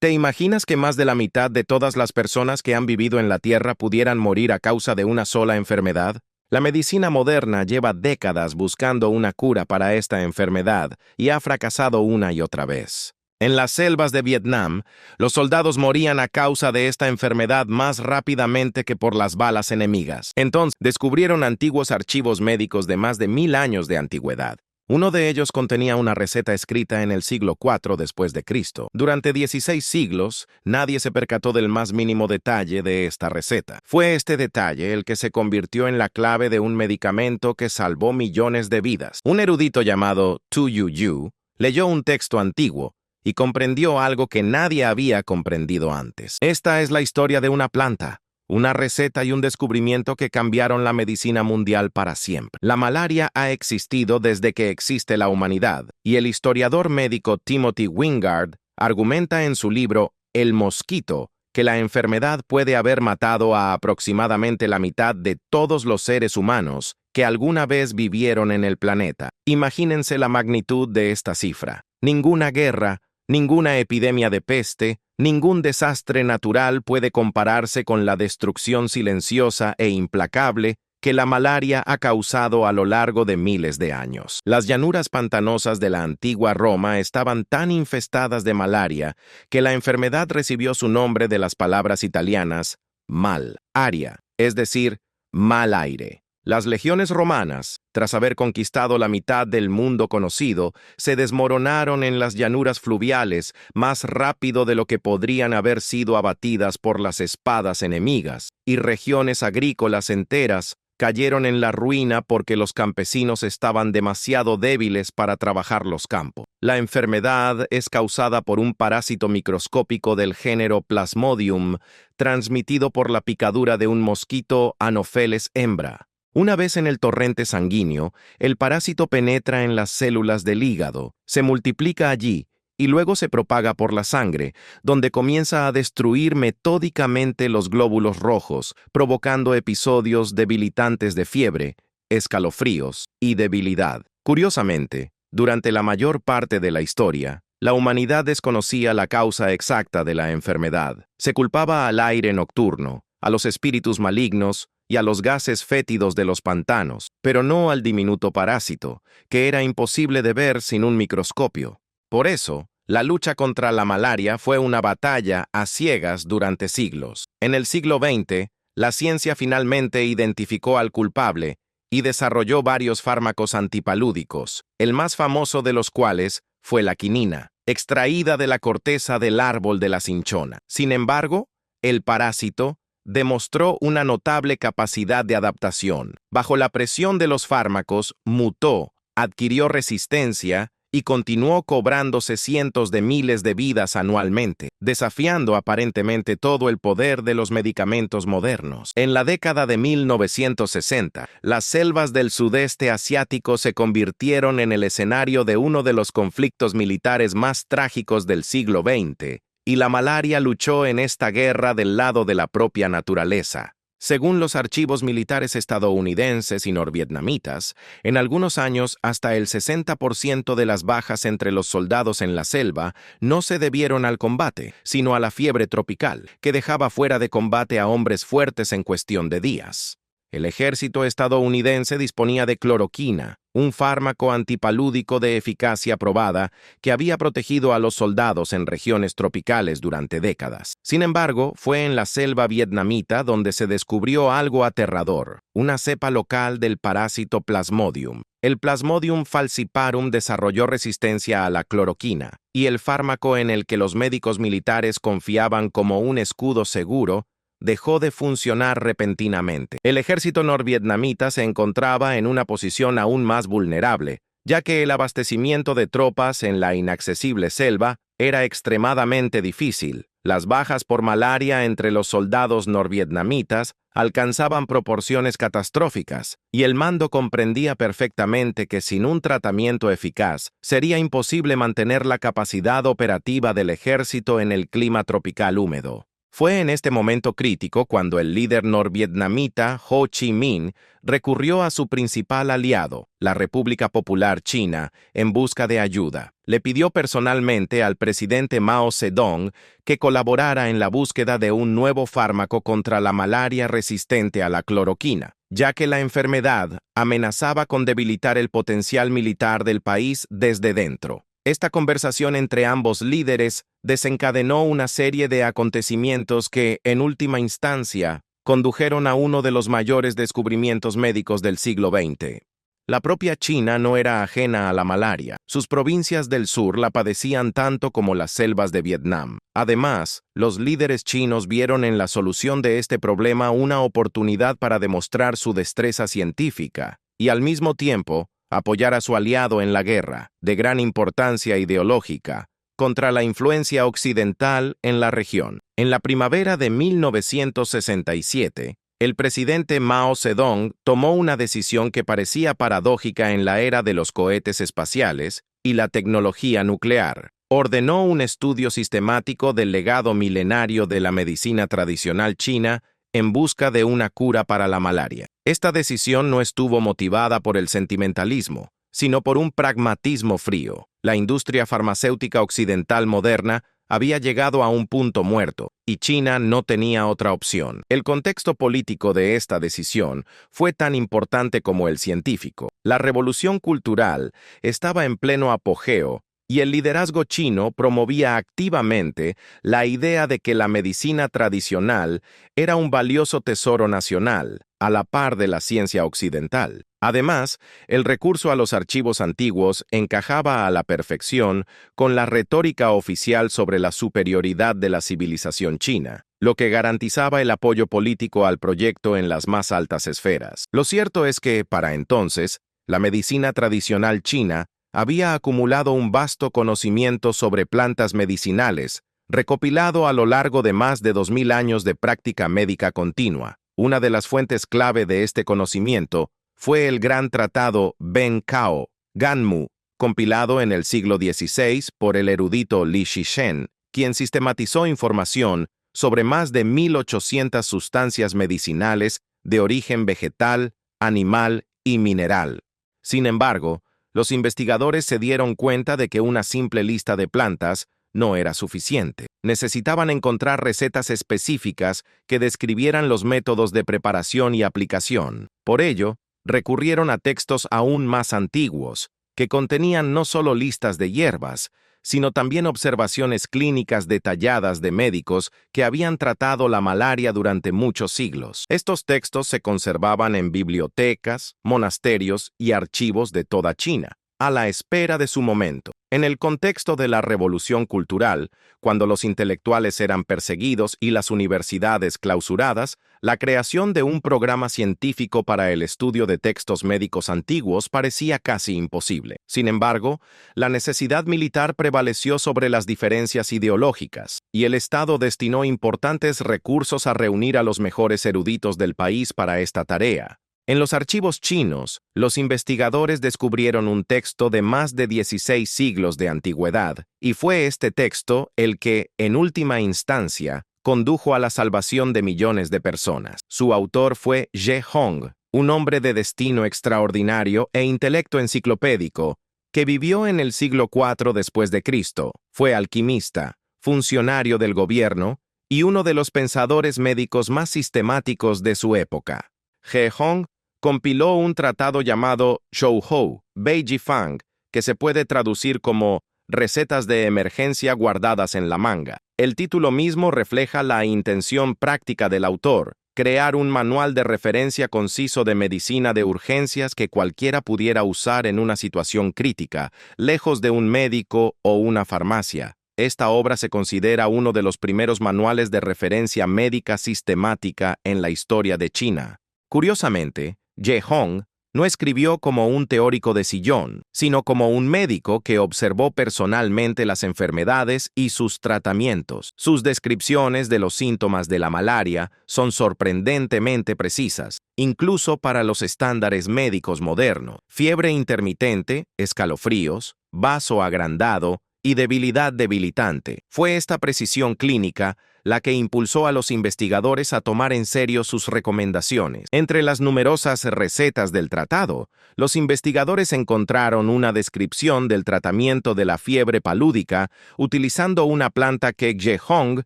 ¿Te imaginas que más de la mitad de todas las personas que han vivido en la Tierra pudieran morir a causa de una sola enfermedad? La medicina moderna lleva décadas buscando una cura para esta enfermedad y ha fracasado una y otra vez. En las selvas de Vietnam, los soldados morían a causa de esta enfermedad más rápidamente que por las balas enemigas. Entonces, descubrieron antiguos archivos médicos de más de 1000 años de antigüedad. Uno de ellos contenía una receta escrita en el siglo IV después de Cristo. Durante 16 siglos, nadie se percató del más mínimo detalle de esta receta. Fue este detalle el que se convirtió en la clave de un medicamento que salvó millones de vidas. Un erudito llamado Tu Yu Yu leyó un texto antiguo y comprendió algo que nadie había comprendido antes. Esta es la historia de una planta, una receta y un descubrimiento que cambiaron la medicina mundial para siempre. La malaria ha existido desde que existe la humanidad, y el historiador médico Timothy Wingard argumenta en su libro El mosquito que la enfermedad puede haber matado a aproximadamente la mitad de todos los seres humanos que alguna vez vivieron en el planeta. Imagínense la magnitud de esta cifra. Ninguna guerra, ninguna epidemia de peste, ningún desastre natural puede compararse con la destrucción silenciosa e implacable que la malaria ha causado a lo largo de miles de años. Las llanuras pantanosas de la antigua Roma estaban tan infestadas de malaria que la enfermedad recibió su nombre de las palabras italianas mal, aria, es decir, mal aire. Las legiones romanas, tras haber conquistado la mitad del mundo conocido, se desmoronaron en las llanuras fluviales más rápido de lo que podrían haber sido abatidas por las espadas enemigas, y regiones agrícolas enteras cayeron en la ruina porque los campesinos estaban demasiado débiles para trabajar los campos. La enfermedad es causada por un parásito microscópico del género Plasmodium, transmitido por la picadura de un mosquito Anopheles hembra. Una vez en el torrente sanguíneo, el parásito penetra en las células del hígado, se multiplica allí y luego se propaga por la sangre, donde comienza a destruir metódicamente los glóbulos rojos, provocando episodios debilitantes de fiebre, escalofríos y debilidad. Curiosamente, durante la mayor parte de la historia, la humanidad desconocía la causa exacta de la enfermedad. Se culpaba al aire nocturno, a los espíritus malignos, y a los gases fétidos de los pantanos, pero no al diminuto parásito, que era imposible de ver sin un microscopio. Por eso, la lucha contra la malaria fue una batalla a ciegas durante siglos. En el siglo XX, la ciencia finalmente identificó al culpable y desarrolló varios fármacos antipalúdicos, el más famoso de los cuales fue la quinina, extraída de la corteza del árbol de la cinchona. Sin embargo, el parásito demostró una notable capacidad de adaptación. Bajo la presión de los fármacos, mutó, adquirió resistencia y continuó cobrándose cientos de miles de vidas anualmente, desafiando aparentemente todo el poder de los medicamentos modernos. En la década de 1960, las selvas del sudeste asiático se convirtieron en el escenario de uno de los conflictos militares más trágicos del siglo XX, y la malaria luchó en esta guerra del lado de la propia naturaleza. Según los archivos militares estadounidenses y norvietnamitas, en algunos años hasta el 60% de las bajas entre los soldados en la selva no se debieron al combate, sino a la fiebre tropical, que dejaba fuera de combate a hombres fuertes en cuestión de días. El ejército estadounidense disponía de cloroquina, un fármaco antipalúdico de eficacia probada que había protegido a los soldados en regiones tropicales durante décadas. Sin embargo, fue en la selva vietnamita donde se descubrió algo aterrador, una cepa local del parásito Plasmodium. El Plasmodium falciparum desarrolló resistencia a la cloroquina, y el fármaco en el que los médicos militares confiaban como un escudo seguro dejó de funcionar repentinamente. El ejército norvietnamita se encontraba en una posición aún más vulnerable, ya que el abastecimiento de tropas en la inaccesible selva era extremadamente difícil. Las bajas por malaria entre los soldados norvietnamitas alcanzaban proporciones catastróficas, y el mando comprendía perfectamente que sin un tratamiento eficaz sería imposible mantener la capacidad operativa del ejército en el clima tropical húmedo. Fue en este momento crítico cuando el líder norvietnamita Ho Chi Minh recurrió a su principal aliado, la República Popular China, en busca de ayuda. Le pidió personalmente al presidente Mao Zedong que colaborara en la búsqueda de un nuevo fármaco contra la malaria resistente a la cloroquina, ya que la enfermedad amenazaba con debilitar el potencial militar del país desde dentro. Esta conversación entre ambos líderes desencadenó una serie de acontecimientos que, en última instancia, condujeron a uno de los mayores descubrimientos médicos del siglo XX. La propia China no era ajena a la malaria. Sus provincias del sur la padecían tanto como las selvas de Vietnam. Además, los líderes chinos vieron en la solución de este problema una oportunidad para demostrar su destreza científica y, al mismo tiempo, apoyar a su aliado en la guerra, de gran importancia ideológica, contra la influencia occidental en la región. En la primavera de 1967, el presidente Mao Zedong tomó una decisión que parecía paradójica en la era de los cohetes espaciales y la tecnología nuclear. Ordenó un estudio sistemático del legado milenario de la medicina tradicional china en busca de una cura para la malaria. Esta decisión no estuvo motivada por el sentimentalismo, sino por un pragmatismo frío. La industria farmacéutica occidental moderna había llegado a un punto muerto, y China no tenía otra opción. El contexto político de esta decisión fue tan importante como el científico. La revolución cultural estaba en pleno apogeo, y el liderazgo chino promovía activamente la idea de que la medicina tradicional era un valioso tesoro nacional, a la par de la ciencia occidental. Además, el recurso a los archivos antiguos encajaba a la perfección con la retórica oficial sobre la superioridad de la civilización china, lo que garantizaba el apoyo político al proyecto en las más altas esferas. Lo cierto es que, para entonces, la medicina tradicional china había acumulado un vasto conocimiento sobre plantas medicinales, recopilado a lo largo de más de 2000 años de práctica médica continua. Una de las fuentes clave de este conocimiento fue el gran tratado Ben Cao, Ganmu, compilado en el siglo XVI por el erudito Li Shizhen, quien sistematizó información sobre más de 1800 sustancias medicinales de origen vegetal, animal y mineral. Sin embargo, los investigadores se dieron cuenta de que una simple lista de plantas no era suficiente. Necesitaban encontrar recetas específicas que describieran los métodos de preparación y aplicación. Por ello, recurrieron a textos aún más antiguos, que contenían no solo listas de hierbas, sino también observaciones clínicas detalladas de médicos que habían tratado la malaria durante muchos siglos. Estos textos se conservaban en bibliotecas, monasterios y archivos de toda China, a la espera de su momento. En el contexto de la revolución cultural, cuando los intelectuales eran perseguidos y las universidades clausuradas, la creación de un programa científico para el estudio de textos médicos antiguos parecía casi imposible. Sin embargo, la necesidad militar prevaleció sobre las diferencias ideológicas, y el Estado destinó importantes recursos a reunir a los mejores eruditos del país para esta tarea. En los archivos chinos, los investigadores descubrieron un texto de más de 16 siglos de antigüedad, y fue este texto el que, en última instancia, condujo a la salvación de millones de personas. Su autor fue Ye Hong, un hombre de destino extraordinario e intelecto enciclopédico, que vivió en el siglo IV después de Cristo. Fue alquimista, funcionario del gobierno y uno de los pensadores médicos más sistemáticos de su época. Ye Hong compiló un tratado llamado Zhouhou Beijifang, que se puede traducir como Recetas de emergencia guardadas en la manga. El título mismo refleja la intención práctica del autor, crear un manual de referencia conciso de medicina de urgencias que cualquiera pudiera usar en una situación crítica, lejos de un médico o una farmacia. Esta obra se considera uno de los primeros manuales de referencia médica sistemática en la historia de China. Curiosamente, Ye Hong no escribió como un teórico de sillón, sino como un médico que observó personalmente las enfermedades y sus tratamientos. Sus descripciones de los síntomas de la malaria son sorprendentemente precisas, incluso para los estándares médicos modernos. Fiebre intermitente, escalofríos, vaso agrandado y debilidad debilitante. Fue esta precisión clínica la que impulsó a los investigadores a tomar en serio sus recomendaciones. Entre las numerosas recetas del tratado, los investigadores encontraron una descripción del tratamiento de la fiebre palúdica utilizando una planta que Ge Hong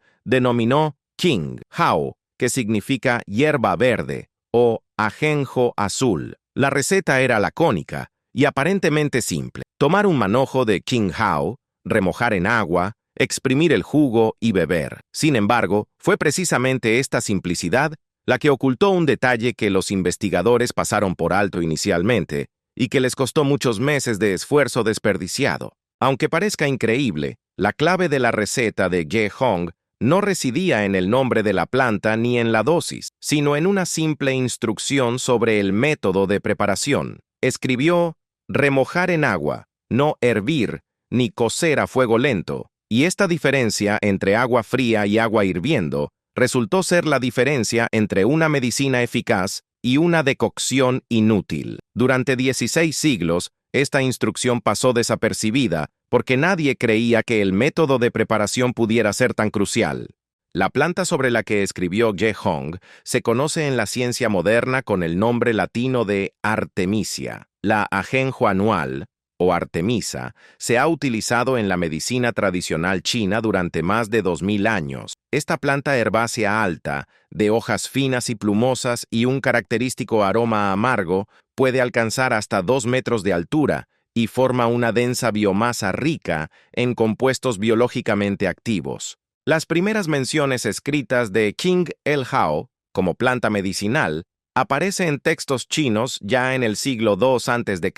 denominó Qing Hao, que significa hierba verde o ajenjo azul. La receta era lacónica y aparentemente simple. Tomar un manojo de Qing Hao, remojar en agua, exprimir el jugo y beber. Sin embargo, fue precisamente esta simplicidad la que ocultó un detalle que los investigadores pasaron por alto inicialmente y que les costó muchos meses de esfuerzo desperdiciado. Aunque parezca increíble, la clave de la receta de Ge Hong no residía en el nombre de la planta ni en la dosis, sino en una simple instrucción sobre el método de preparación. Escribió: remojar en agua, no hervir ni cocer a fuego lento. Y esta diferencia entre agua fría y agua hirviendo resultó ser la diferencia entre una medicina eficaz y una decocción inútil. Durante 16 siglos, esta instrucción pasó desapercibida porque nadie creía que el método de preparación pudiera ser tan crucial. La planta sobre la que escribió Ge Hong se conoce en la ciencia moderna con el nombre latino de Artemisia. La ajenjo anual, o Artemisa, se ha utilizado en la medicina tradicional china durante más de 2000 años. Esta planta herbácea alta, de hojas finas y plumosas y un característico aroma amargo, puede alcanzar hasta 2 metros de altura y forma una densa biomasa rica en compuestos biológicamente activos. Las primeras menciones escritas de Qing el Hao, como planta medicinal, aparecen en textos chinos ya en el siglo II a.C.,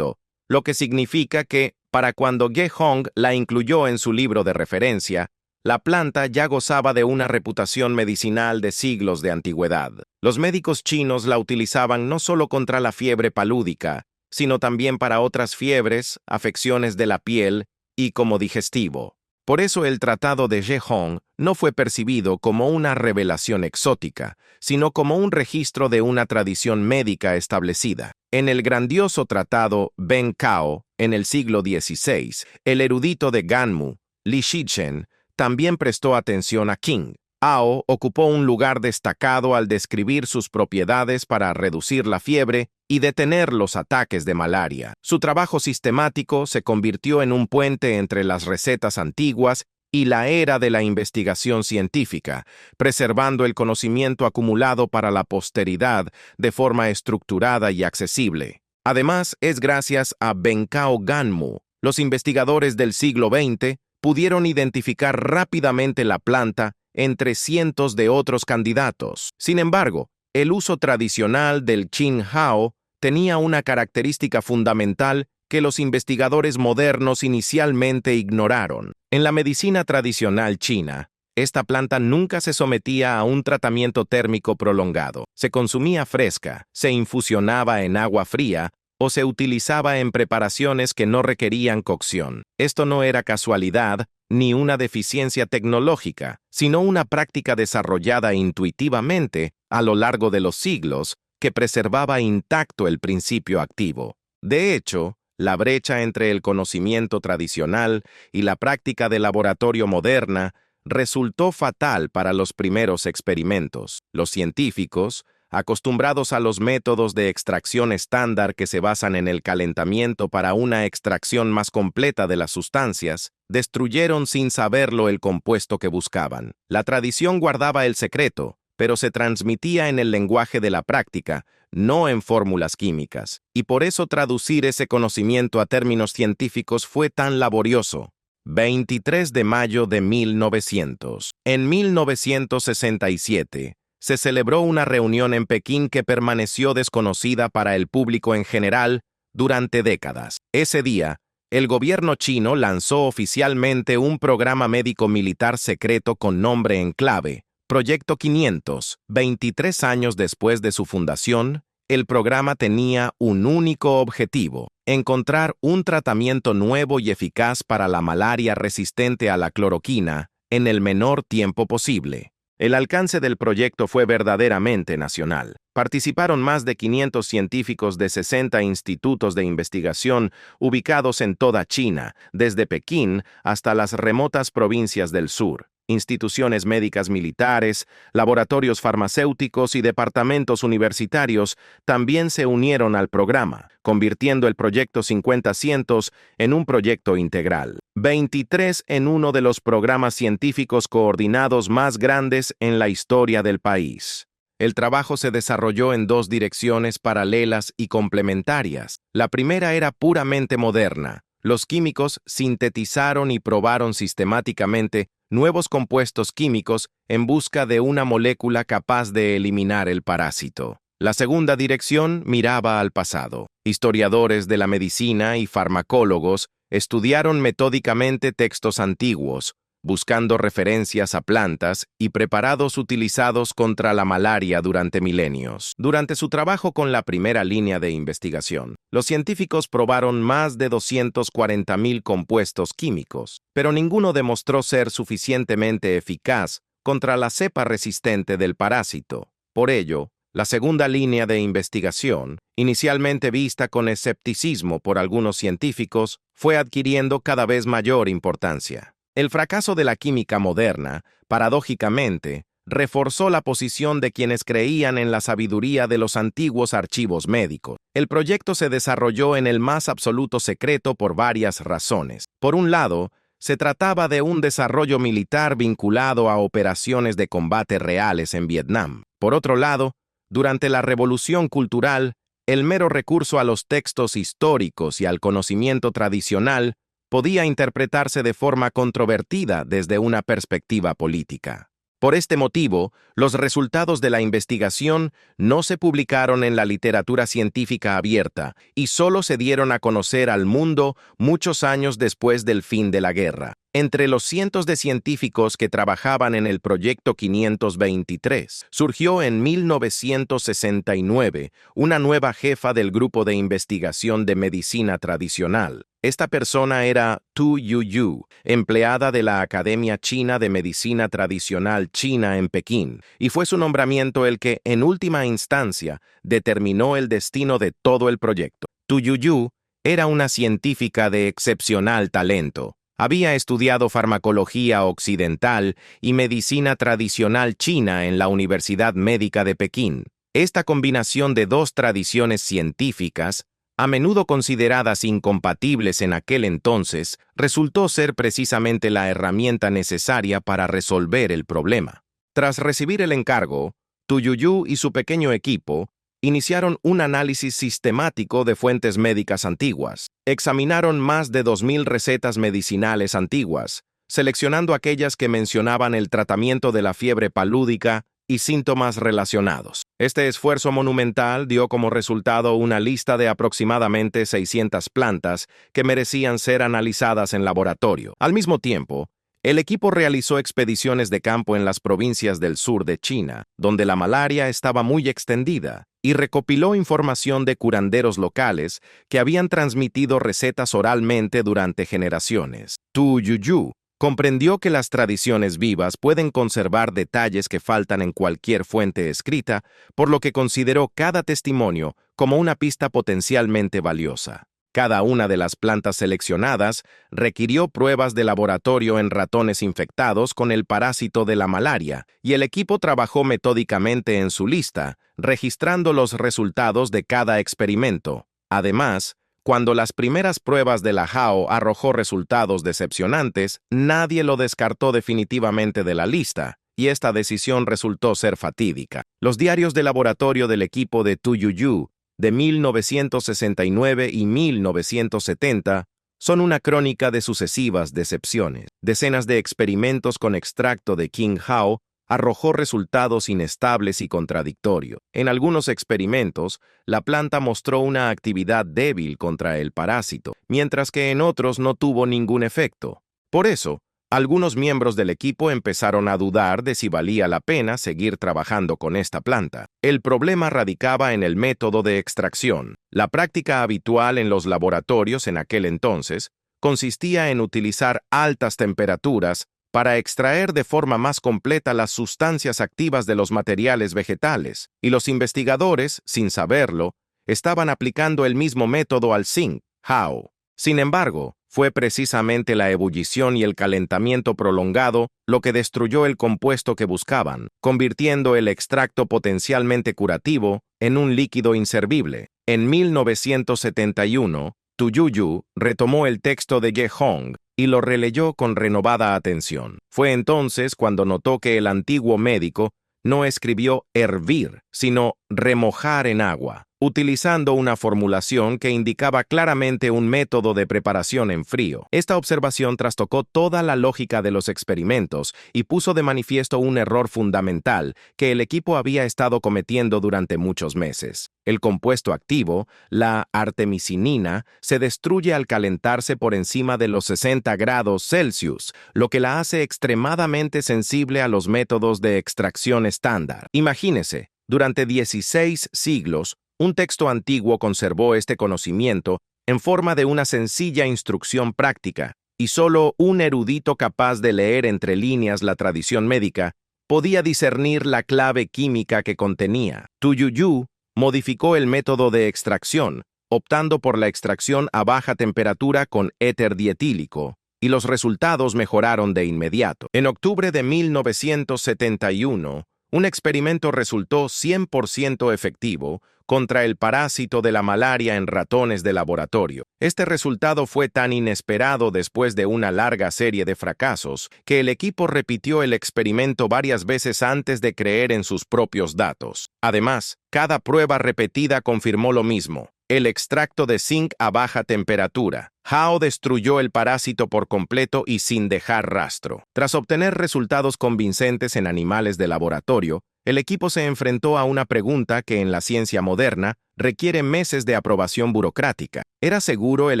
lo que significa que, para cuando Ge Hong la incluyó en su libro de referencia, la planta ya gozaba de una reputación medicinal de siglos de antigüedad. Los médicos chinos la utilizaban no solo contra la fiebre palúdica, sino también para otras fiebres, afecciones de la piel y como digestivo. Por eso el tratado de Ge Hong no fue percibido como una revelación exótica, sino como un registro de una tradición médica establecida. En el grandioso tratado Ben Cao, en el siglo XVI, el erudito de Ganmu, Li Shichen, también prestó atención a Qing. Hao ocupó un lugar destacado al describir sus propiedades para reducir la fiebre y detener los ataques de malaria. Su trabajo sistemático se convirtió en un puente entre las recetas antiguas y la era de la investigación científica, preservando el conocimiento acumulado para la posteridad de forma estructurada y accesible. Además, es gracias a Bencao Ganmu, los investigadores del siglo XX pudieron identificar rápidamente la planta entre cientos de otros candidatos. Sin embargo, el uso tradicional del Qing Hao tenía una característica fundamental que los investigadores modernos inicialmente ignoraron. En la medicina tradicional china, esta planta nunca se sometía a un tratamiento térmico prolongado. Se consumía fresca, se infusionaba en agua fría o se utilizaba en preparaciones que no requerían cocción. Esto no era casualidad ni una deficiencia tecnológica, sino una práctica desarrollada intuitivamente a lo largo de los siglos que preservaba intacto el principio activo. De hecho, la brecha entre el conocimiento tradicional y la práctica de laboratorio moderna resultó fatal para los primeros experimentos. Los científicos, acostumbrados a los métodos de extracción estándar que se basan en el calentamiento para una extracción más completa de las sustancias, destruyeron sin saberlo el compuesto que buscaban. La tradición guardaba el secreto, pero se transmitía en el lenguaje de la práctica, no en fórmulas químicas, y por eso traducir ese conocimiento a términos científicos fue tan laborioso. 23 de mayo de 1900. En 1967, se celebró una reunión en Pekín que permaneció desconocida para el público en general durante décadas. Ese día, el gobierno chino lanzó oficialmente un programa médico-militar secreto con nombre en clave, Proyecto 500. 23 años después de su fundación, el programa tenía un único objetivo: encontrar un tratamiento nuevo y eficaz para la malaria resistente a la cloroquina en el menor tiempo posible. El alcance del proyecto fue verdaderamente nacional. Participaron más de 500 científicos de 60 institutos de investigación ubicados en toda China, desde Pekín hasta las remotas provincias del sur. Instituciones médicas militares, laboratorios farmacéuticos y departamentos universitarios también se unieron al programa, convirtiendo el proyecto 50-Cientos en un proyecto integral. 23 en uno de los programas científicos coordinados más grandes en la historia del país. El trabajo se desarrolló en dos direcciones paralelas y complementarias. La primera era puramente moderna. Los químicos sintetizaron y probaron sistemáticamente nuevos compuestos químicos en busca de una molécula capaz de eliminar el parásito. La segunda dirección miraba al pasado. Historiadores de la medicina y farmacólogos estudiaron metódicamente textos antiguos, buscando referencias a plantas y preparados utilizados contra la malaria durante milenios. Durante su trabajo con la primera línea de investigación, los científicos probaron más de 240.000 compuestos químicos, pero ninguno demostró ser suficientemente eficaz contra la cepa resistente del parásito. Por ello, la segunda línea de investigación, inicialmente vista con escepticismo por algunos científicos, fue adquiriendo cada vez mayor importancia. El fracaso de la química moderna, paradójicamente, reforzó la posición de quienes creían en la sabiduría de los antiguos archivos médicos. El proyecto se desarrolló en el más absoluto secreto por varias razones. Por un lado, se trataba de un desarrollo militar vinculado a operaciones de combate reales en Vietnam. Por otro lado, durante la Revolución Cultural, el mero recurso a los textos históricos y al conocimiento tradicional podía interpretarse de forma controvertida desde una perspectiva política. Por este motivo, los resultados de la investigación no se publicaron en la literatura científica abierta y solo se dieron a conocer al mundo muchos años después del fin de la guerra. Entre los cientos de científicos que trabajaban en el Proyecto 523, surgió en 1969 una nueva jefa del Grupo de Investigación de Medicina Tradicional. Esta persona era Tu Youyou, empleada de la Academia China de Medicina Tradicional China en Pekín, y fue su nombramiento el que, en última instancia, determinó el destino de todo el proyecto. Tu Youyou era una científica de excepcional talento. Había estudiado farmacología occidental y medicina tradicional china en la Universidad Médica de Pekín. Esta combinación de dos tradiciones científicas, a menudo consideradas incompatibles en aquel entonces, resultó ser precisamente la herramienta necesaria para resolver el problema. Tras recibir el encargo, Tu Youyou y su pequeño equipo iniciaron un análisis sistemático de fuentes médicas antiguas. Examinaron más de 2.000 recetas medicinales antiguas, seleccionando aquellas que mencionaban el tratamiento de la fiebre palúdica y síntomas relacionados. Este esfuerzo monumental dio como resultado una lista de aproximadamente 600 plantas que merecían ser analizadas en laboratorio. Al mismo tiempo, el equipo realizó expediciones de campo en las provincias del sur de China, donde la malaria estaba muy extendida, y recopiló información de curanderos locales que habían transmitido recetas oralmente durante generaciones. Tu Youyou comprendió que las tradiciones vivas pueden conservar detalles que faltan en cualquier fuente escrita, por lo que consideró cada testimonio como una pista potencialmente valiosa. Cada una de las plantas seleccionadas requirió pruebas de laboratorio en ratones infectados con el parásito de la malaria, y el equipo trabajó metódicamente en su lista, registrando los resultados de cada experimento. Además, cuando las primeras pruebas de la HAO arrojó resultados decepcionantes, nadie lo descartó definitivamente de la lista, y esta decisión resultó ser fatídica. Los diarios de laboratorio del equipo de Tu Youyou de 1969 y 1970 son una crónica de sucesivas decepciones. Decenas de experimentos con extracto de King Hao arrojó resultados inestables y contradictorios. En algunos experimentos, la planta mostró una actividad débil contra el parásito, mientras que en otros no tuvo ningún efecto. Por eso, algunos miembros del equipo empezaron a dudar de si valía la pena seguir trabajando con esta planta. El problema radicaba en el método de extracción. La práctica habitual en los laboratorios en aquel entonces consistía en utilizar altas temperaturas para extraer de forma más completa las sustancias activas de los materiales vegetales, y los investigadores, sin saberlo, estaban aplicando el mismo método al zinc, Hao. Sin embargo, fue precisamente la ebullición y el calentamiento prolongado lo que destruyó el compuesto que buscaban, convirtiendo el extracto potencialmente curativo en un líquido inservible. En 1971, Tu Youyou retomó el texto de Ge Hong y lo releyó con renovada atención. Fue entonces cuando notó que el antiguo médico no escribió hervir, sino remojar en agua, utilizando una formulación que indicaba claramente un método de preparación en frío. Esta observación trastocó toda la lógica de los experimentos y puso de manifiesto un error fundamental que el equipo había estado cometiendo durante muchos meses. El compuesto activo, la artemisinina, se destruye al calentarse por encima de los 60 grados Celsius, lo que la hace extremadamente sensible a los métodos de extracción estándar. Imagínese, durante 16 siglos, un texto antiguo conservó este conocimiento en forma de una sencilla instrucción práctica, y solo un erudito capaz de leer entre líneas la tradición médica podía discernir la clave química que contenía. Tu Youyou modificó el método de extracción, optando por la extracción a baja temperatura con éter dietílico, y los resultados mejoraron de inmediato. En octubre de 1971, un experimento resultó 100% efectivo contra el parásito de la malaria en ratones de laboratorio. Este resultado fue tan inesperado después de una larga serie de fracasos que el equipo repitió el experimento varias veces antes de creer en sus propios datos. Además, cada prueba repetida confirmó lo mismo: el extracto de zinc a baja temperatura. Hao destruyó el parásito por completo y sin dejar rastro. Tras obtener resultados convincentes en animales de laboratorio, el equipo se enfrentó a una pregunta que en la ciencia moderna requiere meses de aprobación burocrática. ¿Era seguro el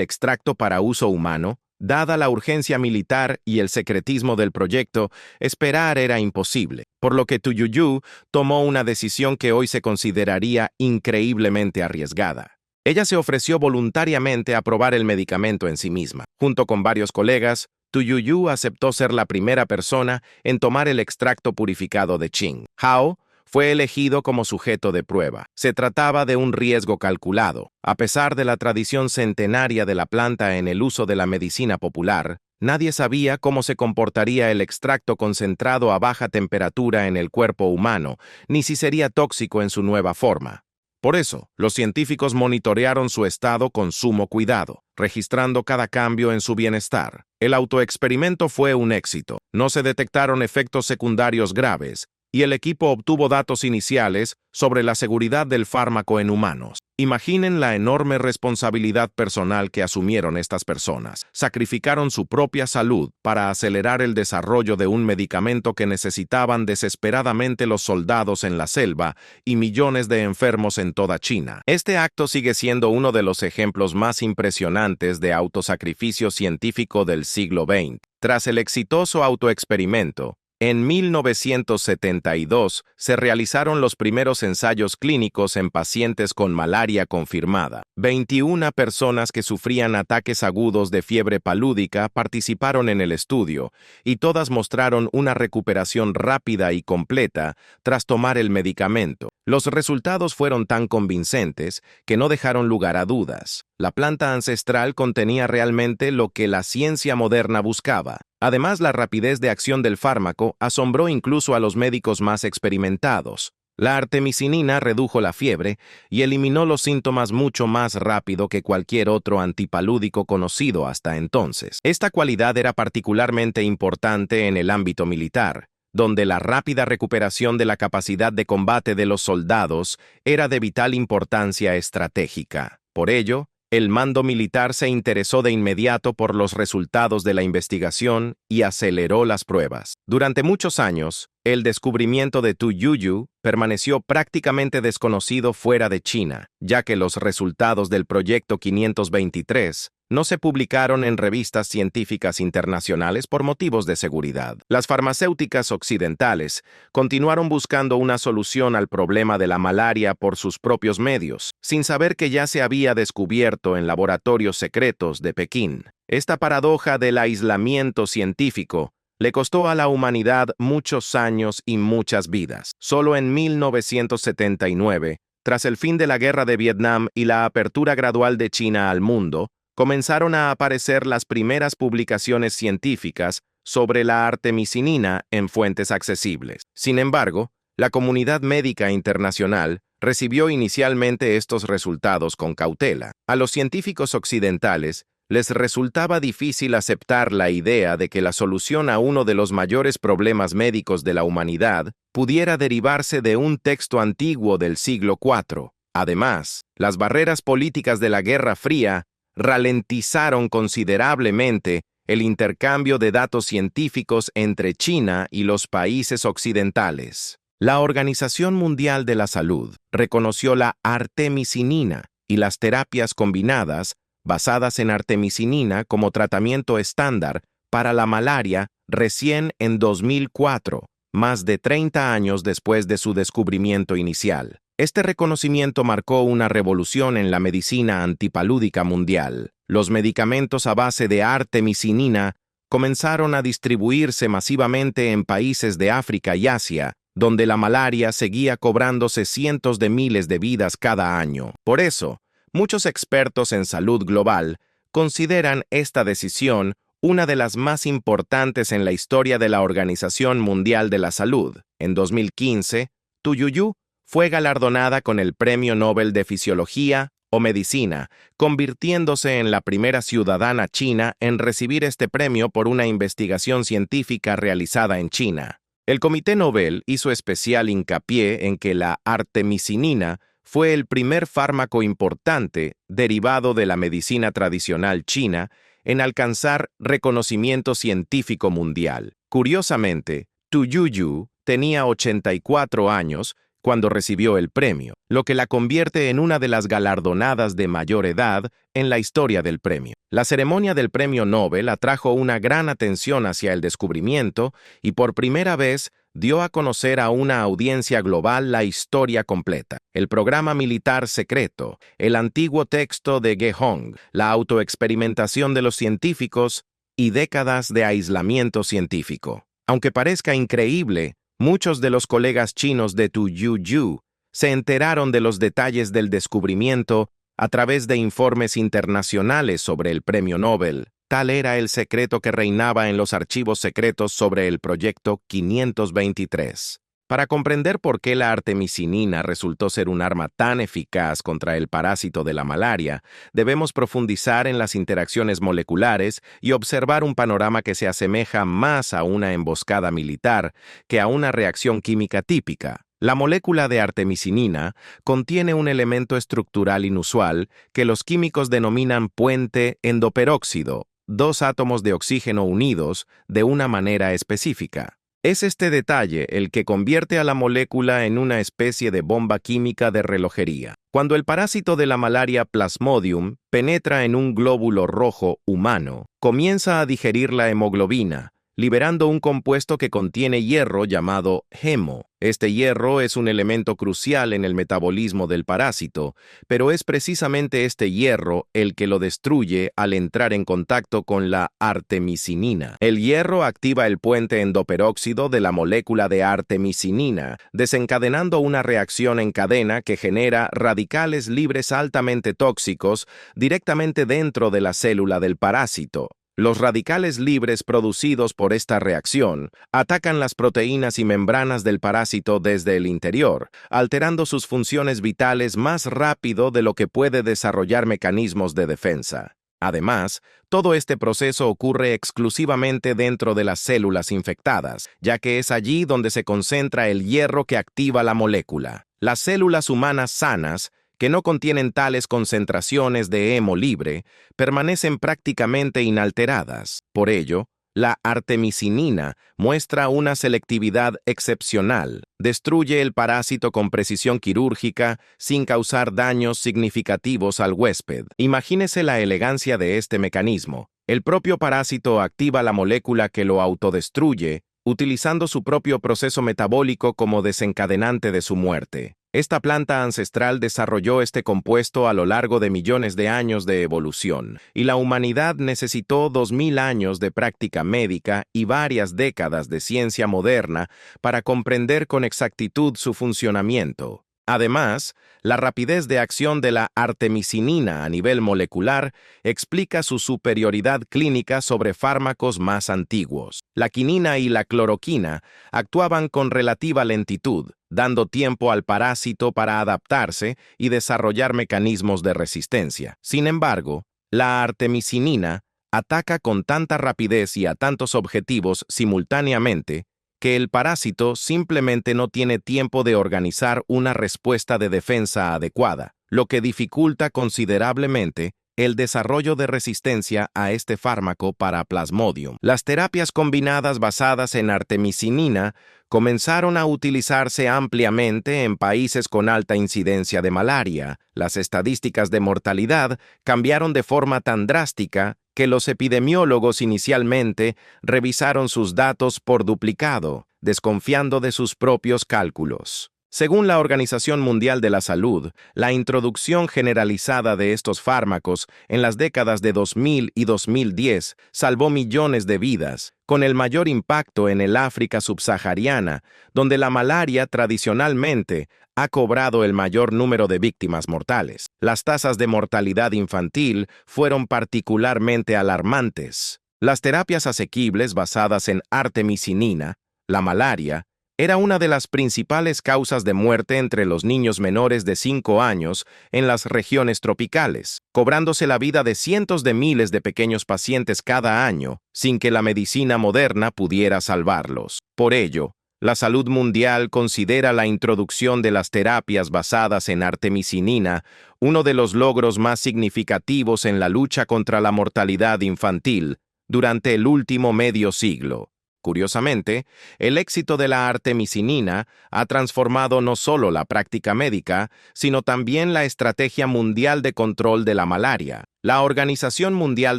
extracto para uso humano? Dada la urgencia militar y el secretismo del proyecto, esperar era imposible, por lo que Tu Youyou tomó una decisión que hoy se consideraría increíblemente arriesgada. Ella se ofreció voluntariamente a probar el medicamento en sí misma. Junto con varios colegas, Tu Youyou aceptó ser la primera persona en tomar el extracto purificado de Qing. Hao fue elegido como sujeto de prueba. Se trataba de un riesgo calculado. A pesar de la tradición centenaria de la planta en el uso de la medicina popular, nadie sabía cómo se comportaría el extracto concentrado a baja temperatura en el cuerpo humano, ni si sería tóxico en su nueva forma. Por eso, los científicos monitorearon su estado con sumo cuidado, registrando cada cambio en su bienestar. El autoexperimento fue un éxito. No se detectaron efectos secundarios graves, y el equipo obtuvo datos iniciales sobre la seguridad del fármaco en humanos. Imaginen la enorme responsabilidad personal que asumieron estas personas. Sacrificaron su propia salud para acelerar el desarrollo de un medicamento que necesitaban desesperadamente los soldados en la selva y millones de enfermos en toda China. Este acto sigue siendo uno de los ejemplos más impresionantes de autosacrificio científico del siglo XX. Tras el exitoso autoexperimento, en 1972 se realizaron los primeros ensayos clínicos en pacientes con malaria confirmada. 21 personas que sufrían ataques agudos de fiebre palúdica participaron en el estudio y todas mostraron una recuperación rápida y completa tras tomar el medicamento. Los resultados fueron tan convincentes que no dejaron lugar a dudas. La planta ancestral contenía realmente lo que la ciencia moderna buscaba. Además, la rapidez de acción del fármaco asombró incluso a los médicos más experimentados. La artemisinina redujo la fiebre y eliminó los síntomas mucho más rápido que cualquier otro antipalúdico conocido hasta entonces. Esta cualidad era particularmente importante en el ámbito militar, donde la rápida recuperación de la capacidad de combate de los soldados era de vital importancia estratégica. Por ello, el mando militar se interesó de inmediato por los resultados de la investigación y aceleró las pruebas. Durante muchos años, el descubrimiento de Tu Youyou permaneció prácticamente desconocido fuera de China, ya que los resultados del Proyecto 523 no se publicaron en revistas científicas internacionales por motivos de seguridad. Las farmacéuticas occidentales continuaron buscando una solución al problema de la malaria por sus propios medios, sin saber que ya se había descubierto en laboratorios secretos de Pekín. Esta paradoja del aislamiento científico Le costó a la humanidad muchos años y muchas vidas. Solo en 1979, tras el fin de la Guerra de Vietnam y la apertura gradual de China al mundo, comenzaron a aparecer las primeras publicaciones científicas sobre la artemisinina en fuentes accesibles. Sin embargo, la comunidad médica internacional recibió inicialmente estos resultados con cautela. A los científicos occidentales les resultaba difícil aceptar la idea de que la solución a uno de los mayores problemas médicos de la humanidad pudiera derivarse de un texto antiguo del siglo IV. Además, las barreras políticas de la Guerra Fría ralentizaron considerablemente el intercambio de datos científicos entre China y los países occidentales. La Organización Mundial de la Salud reconoció la artemisinina y las terapias combinadas basadas en artemisinina como tratamiento estándar para la malaria recién en 2004, más de 30 años después de su descubrimiento inicial. Este reconocimiento marcó una revolución en la medicina antipalúdica mundial. Los medicamentos a base de artemisinina comenzaron a distribuirse masivamente en países de África y Asia, donde la malaria seguía cobrándose cientos de miles de vidas cada año. Por eso, muchos expertos en salud global consideran esta decisión una de las más importantes en la historia de la Organización Mundial de la Salud. En 2015, Tu Youyou fue galardonada con el Premio Nobel de Fisiología o Medicina, convirtiéndose en la primera ciudadana china en recibir este premio por una investigación científica realizada en China. El Comité Nobel hizo especial hincapié en que la artemisinina fue el primer fármaco importante derivado de la medicina tradicional china en alcanzar reconocimiento científico mundial. Curiosamente, Tu Youyou tenía 84 años cuando recibió el premio, lo que la convierte en una de las galardonadas de mayor edad en la historia del premio. La ceremonia del Premio Nobel atrajo una gran atención hacia el descubrimiento y por primera vez dio a conocer a una audiencia global la historia completa. El programa militar secreto, el antiguo texto de Gehong, la autoexperimentación de los científicos y décadas de aislamiento científico. Aunque parezca increíble, muchos de los colegas chinos de Tu Youyou se enteraron de los detalles del descubrimiento a través de informes internacionales sobre el Premio Nobel. Tal era el secreto que reinaba en los archivos secretos sobre el proyecto 523. Para comprender por qué la artemisinina resultó ser un arma tan eficaz contra el parásito de la malaria, debemos profundizar en las interacciones moleculares y observar un panorama que se asemeja más a una emboscada militar que a una reacción química típica. La molécula de artemisinina contiene un elemento estructural inusual que los químicos denominan puente endoperóxido, dos átomos de oxígeno unidos de una manera específica. Es este detalle el que convierte a la molécula en una especie de bomba química de relojería. Cuando el parásito de la malaria Plasmodium penetra en un glóbulo rojo humano, comienza a digerir la hemoglobina, liberando un compuesto que contiene hierro llamado hemo. Este hierro es un elemento crucial en el metabolismo del parásito, pero es precisamente este hierro el que lo destruye al entrar en contacto con la artemisinina. El hierro activa el puente endoperóxido de la molécula de artemisinina, desencadenando una reacción en cadena que genera radicales libres altamente tóxicos directamente dentro de la célula del parásito. Los radicales libres producidos por esta reacción atacan las proteínas y membranas del parásito desde el interior, alterando sus funciones vitales más rápido de lo que puede desarrollar mecanismos de defensa. Además, todo este proceso ocurre exclusivamente dentro de las células infectadas, ya que es allí donde se concentra el hierro que activa la molécula. Las células humanas sanas, que no contienen tales concentraciones de hemo libre, permanecen prácticamente inalteradas. Por ello, la artemisinina muestra una selectividad excepcional. Destruye el parásito con precisión quirúrgica sin causar daños significativos al huésped. Imagínese la elegancia de este mecanismo. El propio parásito activa la molécula que lo autodestruye, utilizando su propio proceso metabólico como desencadenante de su muerte. Esta planta ancestral desarrolló este compuesto a lo largo de millones de años de evolución, y la humanidad necesitó 2000 años de práctica médica y varias décadas de ciencia moderna para comprender con exactitud su funcionamiento. Además, la rapidez de acción de la artemisinina a nivel molecular explica su superioridad clínica sobre fármacos más antiguos. La quinina y la cloroquina actuaban con relativa lentitud, dando tiempo al parásito para adaptarse y desarrollar mecanismos de resistencia. Sin embargo, la artemisinina ataca con tanta rapidez y a tantos objetivos simultáneamente que el parásito simplemente no tiene tiempo de organizar una respuesta de defensa adecuada, lo que dificulta considerablemente el desarrollo de resistencia a este fármaco para Plasmodium. Las terapias combinadas basadas en artemisinina comenzaron a utilizarse ampliamente en países con alta incidencia de malaria. Las estadísticas de mortalidad cambiaron de forma tan drástica que los epidemiólogos inicialmente revisaron sus datos por duplicado, desconfiando de sus propios cálculos. Según la Organización Mundial de la Salud, la introducción generalizada de estos fármacos en las décadas de 2000 y 2010 salvó millones de vidas, con el mayor impacto en el África subsahariana, donde la malaria tradicionalmente ha cobrado el mayor número de víctimas mortales. Las tasas de mortalidad infantil fueron particularmente alarmantes. Las terapias asequibles basadas en artemisinina, la malaria, era una de las principales causas de muerte entre los niños menores de 5 años en las regiones tropicales, cobrándose la vida de cientos de miles de pequeños pacientes cada año, sin que la medicina moderna pudiera salvarlos. Por ello, la salud mundial considera la introducción de las terapias basadas en artemisinina uno de los logros más significativos en la lucha contra la mortalidad infantil durante el último medio siglo. Curiosamente, el éxito de la artemisinina ha transformado no solo la práctica médica, sino también la estrategia mundial de control de la malaria. La Organización Mundial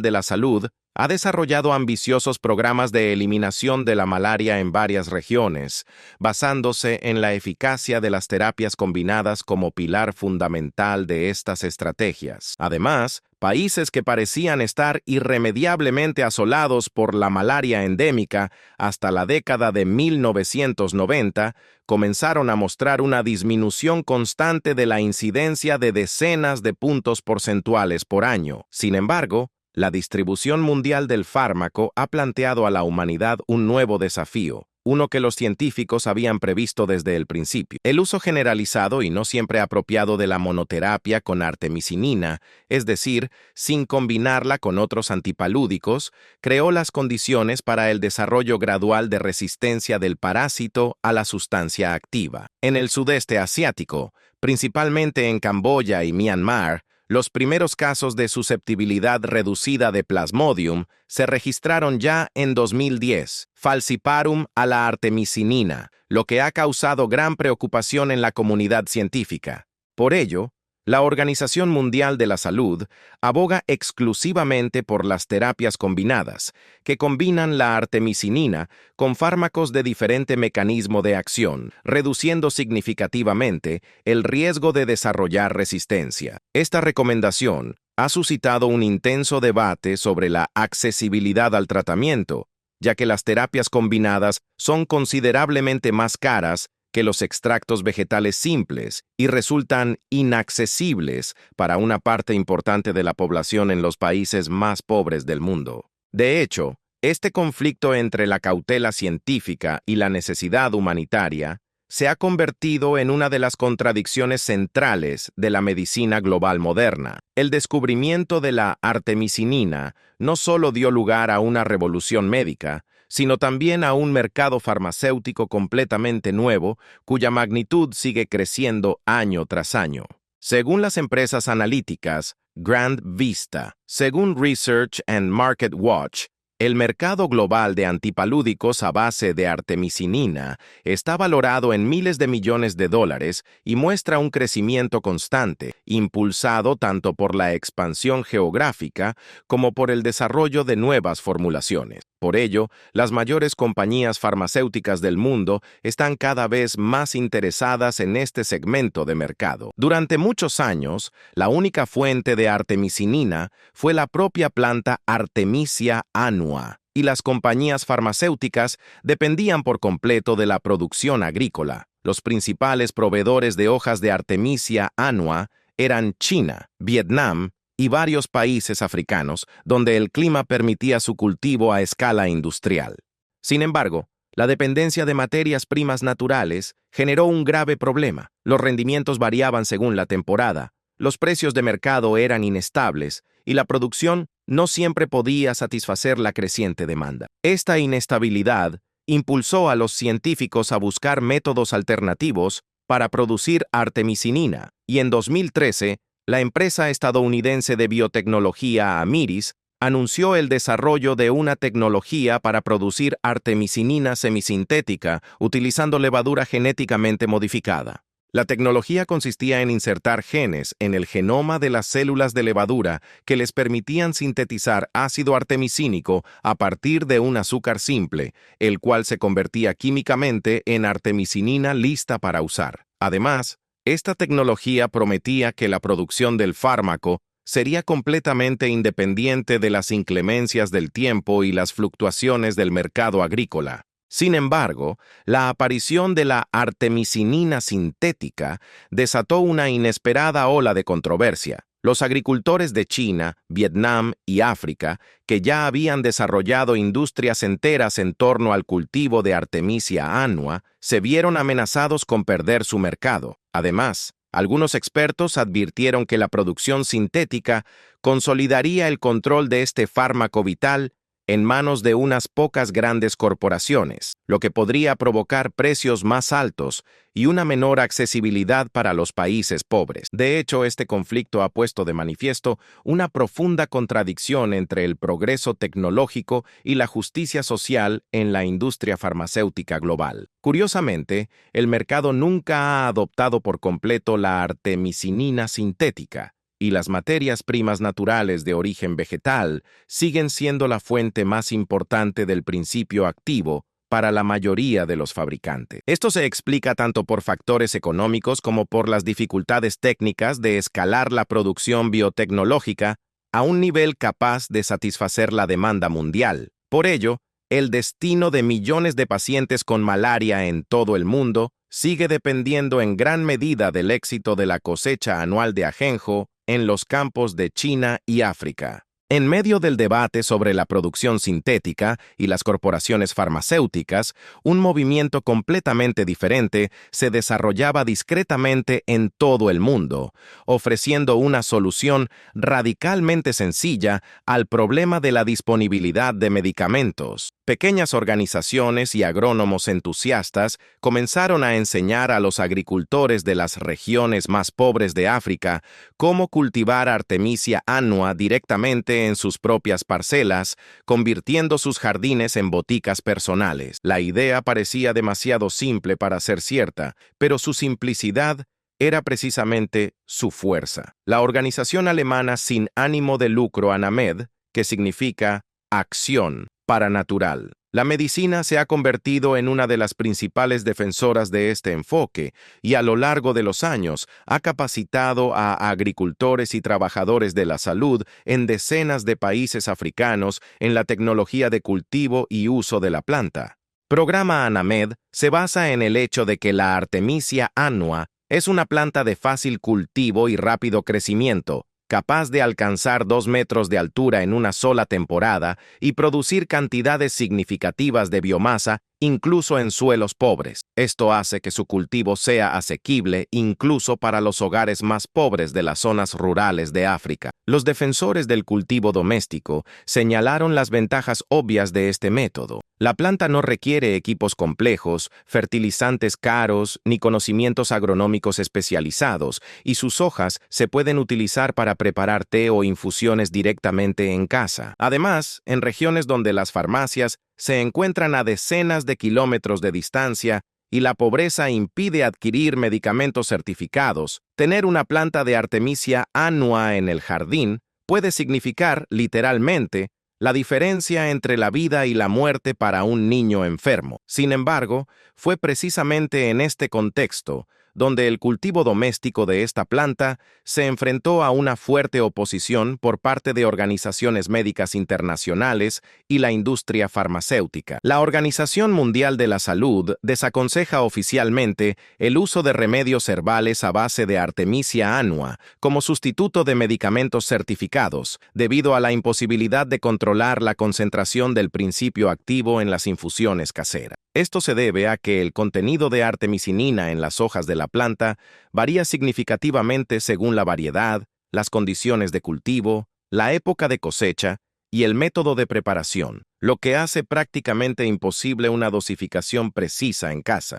de la Salud ha desarrollado ambiciosos programas de eliminación de la malaria en varias regiones, basándose en la eficacia de las terapias combinadas como pilar fundamental de estas estrategias. Además, países que parecían estar irremediablemente asolados por la malaria endémica hasta la década de 1990 comenzaron a mostrar una disminución constante de la incidencia de decenas de puntos porcentuales por año. Sin embargo, la distribución mundial del fármaco ha planteado a la humanidad un nuevo desafío, uno que los científicos habían previsto desde el principio. El uso generalizado y no siempre apropiado de la monoterapia con artemisinina, es decir, sin combinarla con otros antipalúdicos, creó las condiciones para el desarrollo gradual de resistencia del parásito a la sustancia activa. En el sudeste asiático, principalmente en Camboya y Myanmar, los primeros casos de susceptibilidad reducida de Plasmodium se registraron ya en 2010, falciparum a la artemisinina, lo que ha causado gran preocupación en la comunidad científica. Por ello, la Organización Mundial de la Salud aboga exclusivamente por las terapias combinadas, que combinan la artemisinina con fármacos de diferente mecanismo de acción, reduciendo significativamente el riesgo de desarrollar resistencia. Esta recomendación ha suscitado un intenso debate sobre la accesibilidad al tratamiento, ya que las terapias combinadas son considerablemente más caras que los extractos vegetales simples y resultan inaccesibles para una parte importante de la población en los países más pobres del mundo. De hecho, este conflicto entre la cautela científica y la necesidad humanitaria se ha convertido en una de las contradicciones centrales de la medicina global moderna. El descubrimiento de la artemisinina no solo dio lugar a una revolución médica, sino también a un mercado farmacéutico completamente nuevo, cuya magnitud sigue creciendo año tras año. Según las empresas analíticas Grand Vista, según Research and Market Watch, el mercado global de antipalúdicos a base de artemisinina está valorado en miles de millones de dólares y muestra un crecimiento constante, impulsado tanto por la expansión geográfica como por el desarrollo de nuevas formulaciones. Por ello, las mayores compañías farmacéuticas del mundo están cada vez más interesadas en este segmento de mercado. Durante muchos años, la única fuente de artemisinina fue la propia planta Artemisia annua, y las compañías farmacéuticas dependían por completo de la producción agrícola. Los principales proveedores de hojas de Artemisia annua eran China, Vietnam y varios países africanos, donde el clima permitía su cultivo a escala industrial. Sin embargo, la dependencia de materias primas naturales generó un grave problema. Los rendimientos variaban según la temporada, los precios de mercado eran inestables y la producción no siempre podía satisfacer la creciente demanda. Esta inestabilidad impulsó a los científicos a buscar métodos alternativos para producir artemisinina, y en 2013, la empresa estadounidense de biotecnología Amyris anunció el desarrollo de una tecnología para producir artemisinina semisintética utilizando levadura genéticamente modificada. La tecnología consistía en insertar genes en el genoma de las células de levadura que les permitían sintetizar ácido artemisínico a partir de un azúcar simple, el cual se convertía químicamente en artemisinina lista para usar. Además, esta tecnología prometía que la producción del fármaco sería completamente independiente de las inclemencias del tiempo y las fluctuaciones del mercado agrícola. Sin embargo, la aparición de la artemisinina sintética desató una inesperada ola de controversia. Los agricultores de China, Vietnam y África, que ya habían desarrollado industrias enteras en torno al cultivo de Artemisia annua, se vieron amenazados con perder su mercado. Además, algunos expertos advirtieron que la producción sintética consolidaría el control de este fármaco vital en manos de unas pocas grandes corporaciones, lo que podría provocar precios más altos y una menor accesibilidad para los países pobres. De hecho, este conflicto ha puesto de manifiesto una profunda contradicción entre el progreso tecnológico y la justicia social en la industria farmacéutica global. Curiosamente, el mercado nunca ha adoptado por completo la artemisinina sintética, y las materias primas naturales de origen vegetal siguen siendo la fuente más importante del principio activo para la mayoría de los fabricantes. Esto se explica tanto por factores económicos como por las dificultades técnicas de escalar la producción biotecnológica a un nivel capaz de satisfacer la demanda mundial. Por ello, el destino de millones de pacientes con malaria en todo el mundo sigue dependiendo en gran medida del éxito de la cosecha anual de ajenjo en los campos de China y África. En medio del debate sobre la producción sintética y las corporaciones farmacéuticas, un movimiento completamente diferente se desarrollaba discretamente en todo el mundo, ofreciendo una solución radicalmente sencilla al problema de la disponibilidad de medicamentos. Pequeñas organizaciones y agrónomos entusiastas comenzaron a enseñar a los agricultores de las regiones más pobres de África cómo cultivar Artemisia annua directamente en sus propias parcelas, convirtiendo sus jardines en boticas personales. La idea parecía demasiado simple para ser cierta, pero su simplicidad era precisamente su fuerza. La organización alemana sin ánimo de lucro ANAMED, que significa acción paranatural. La medicina se ha convertido en una de las principales defensoras de este enfoque y a lo largo de los años ha capacitado a agricultores y trabajadores de la salud en decenas de países africanos en la tecnología de cultivo y uso de la planta. Programa ANAMED se basa en el hecho de que la Artemisia annua es una planta de fácil cultivo y rápido crecimiento, capaz de alcanzar 2 metros de altura en una sola temporada y producir cantidades significativas de biomasa incluso en suelos pobres. Esto hace que su cultivo sea asequible incluso para los hogares más pobres de las zonas rurales de África. Los defensores del cultivo doméstico señalaron las ventajas obvias de este método. La planta no requiere equipos complejos, fertilizantes caros, ni conocimientos agronómicos especializados, y sus hojas se pueden utilizar para preparar té o infusiones directamente en casa. Además, en regiones donde las farmacias se encuentran a decenas de kilómetros de distancia y la pobreza impide adquirir medicamentos certificados, tener una planta de Artemisia annua en el jardín puede significar, literalmente, la diferencia entre la vida y la muerte para un niño enfermo. Sin embargo, fue precisamente en este contexto donde el cultivo doméstico de esta planta se enfrentó a una fuerte oposición por parte de organizaciones médicas internacionales y la industria farmacéutica. La Organización Mundial de la Salud desaconseja oficialmente el uso de remedios herbales a base de Artemisia annua como sustituto de medicamentos certificados, debido a la imposibilidad de controlar la concentración del principio activo en las infusiones caseras. Esto se debe a que el contenido de artemisinina en las hojas de la planta varía significativamente según la variedad, las condiciones de cultivo, la época de cosecha y el método de preparación, lo que hace prácticamente imposible una dosificación precisa en casa.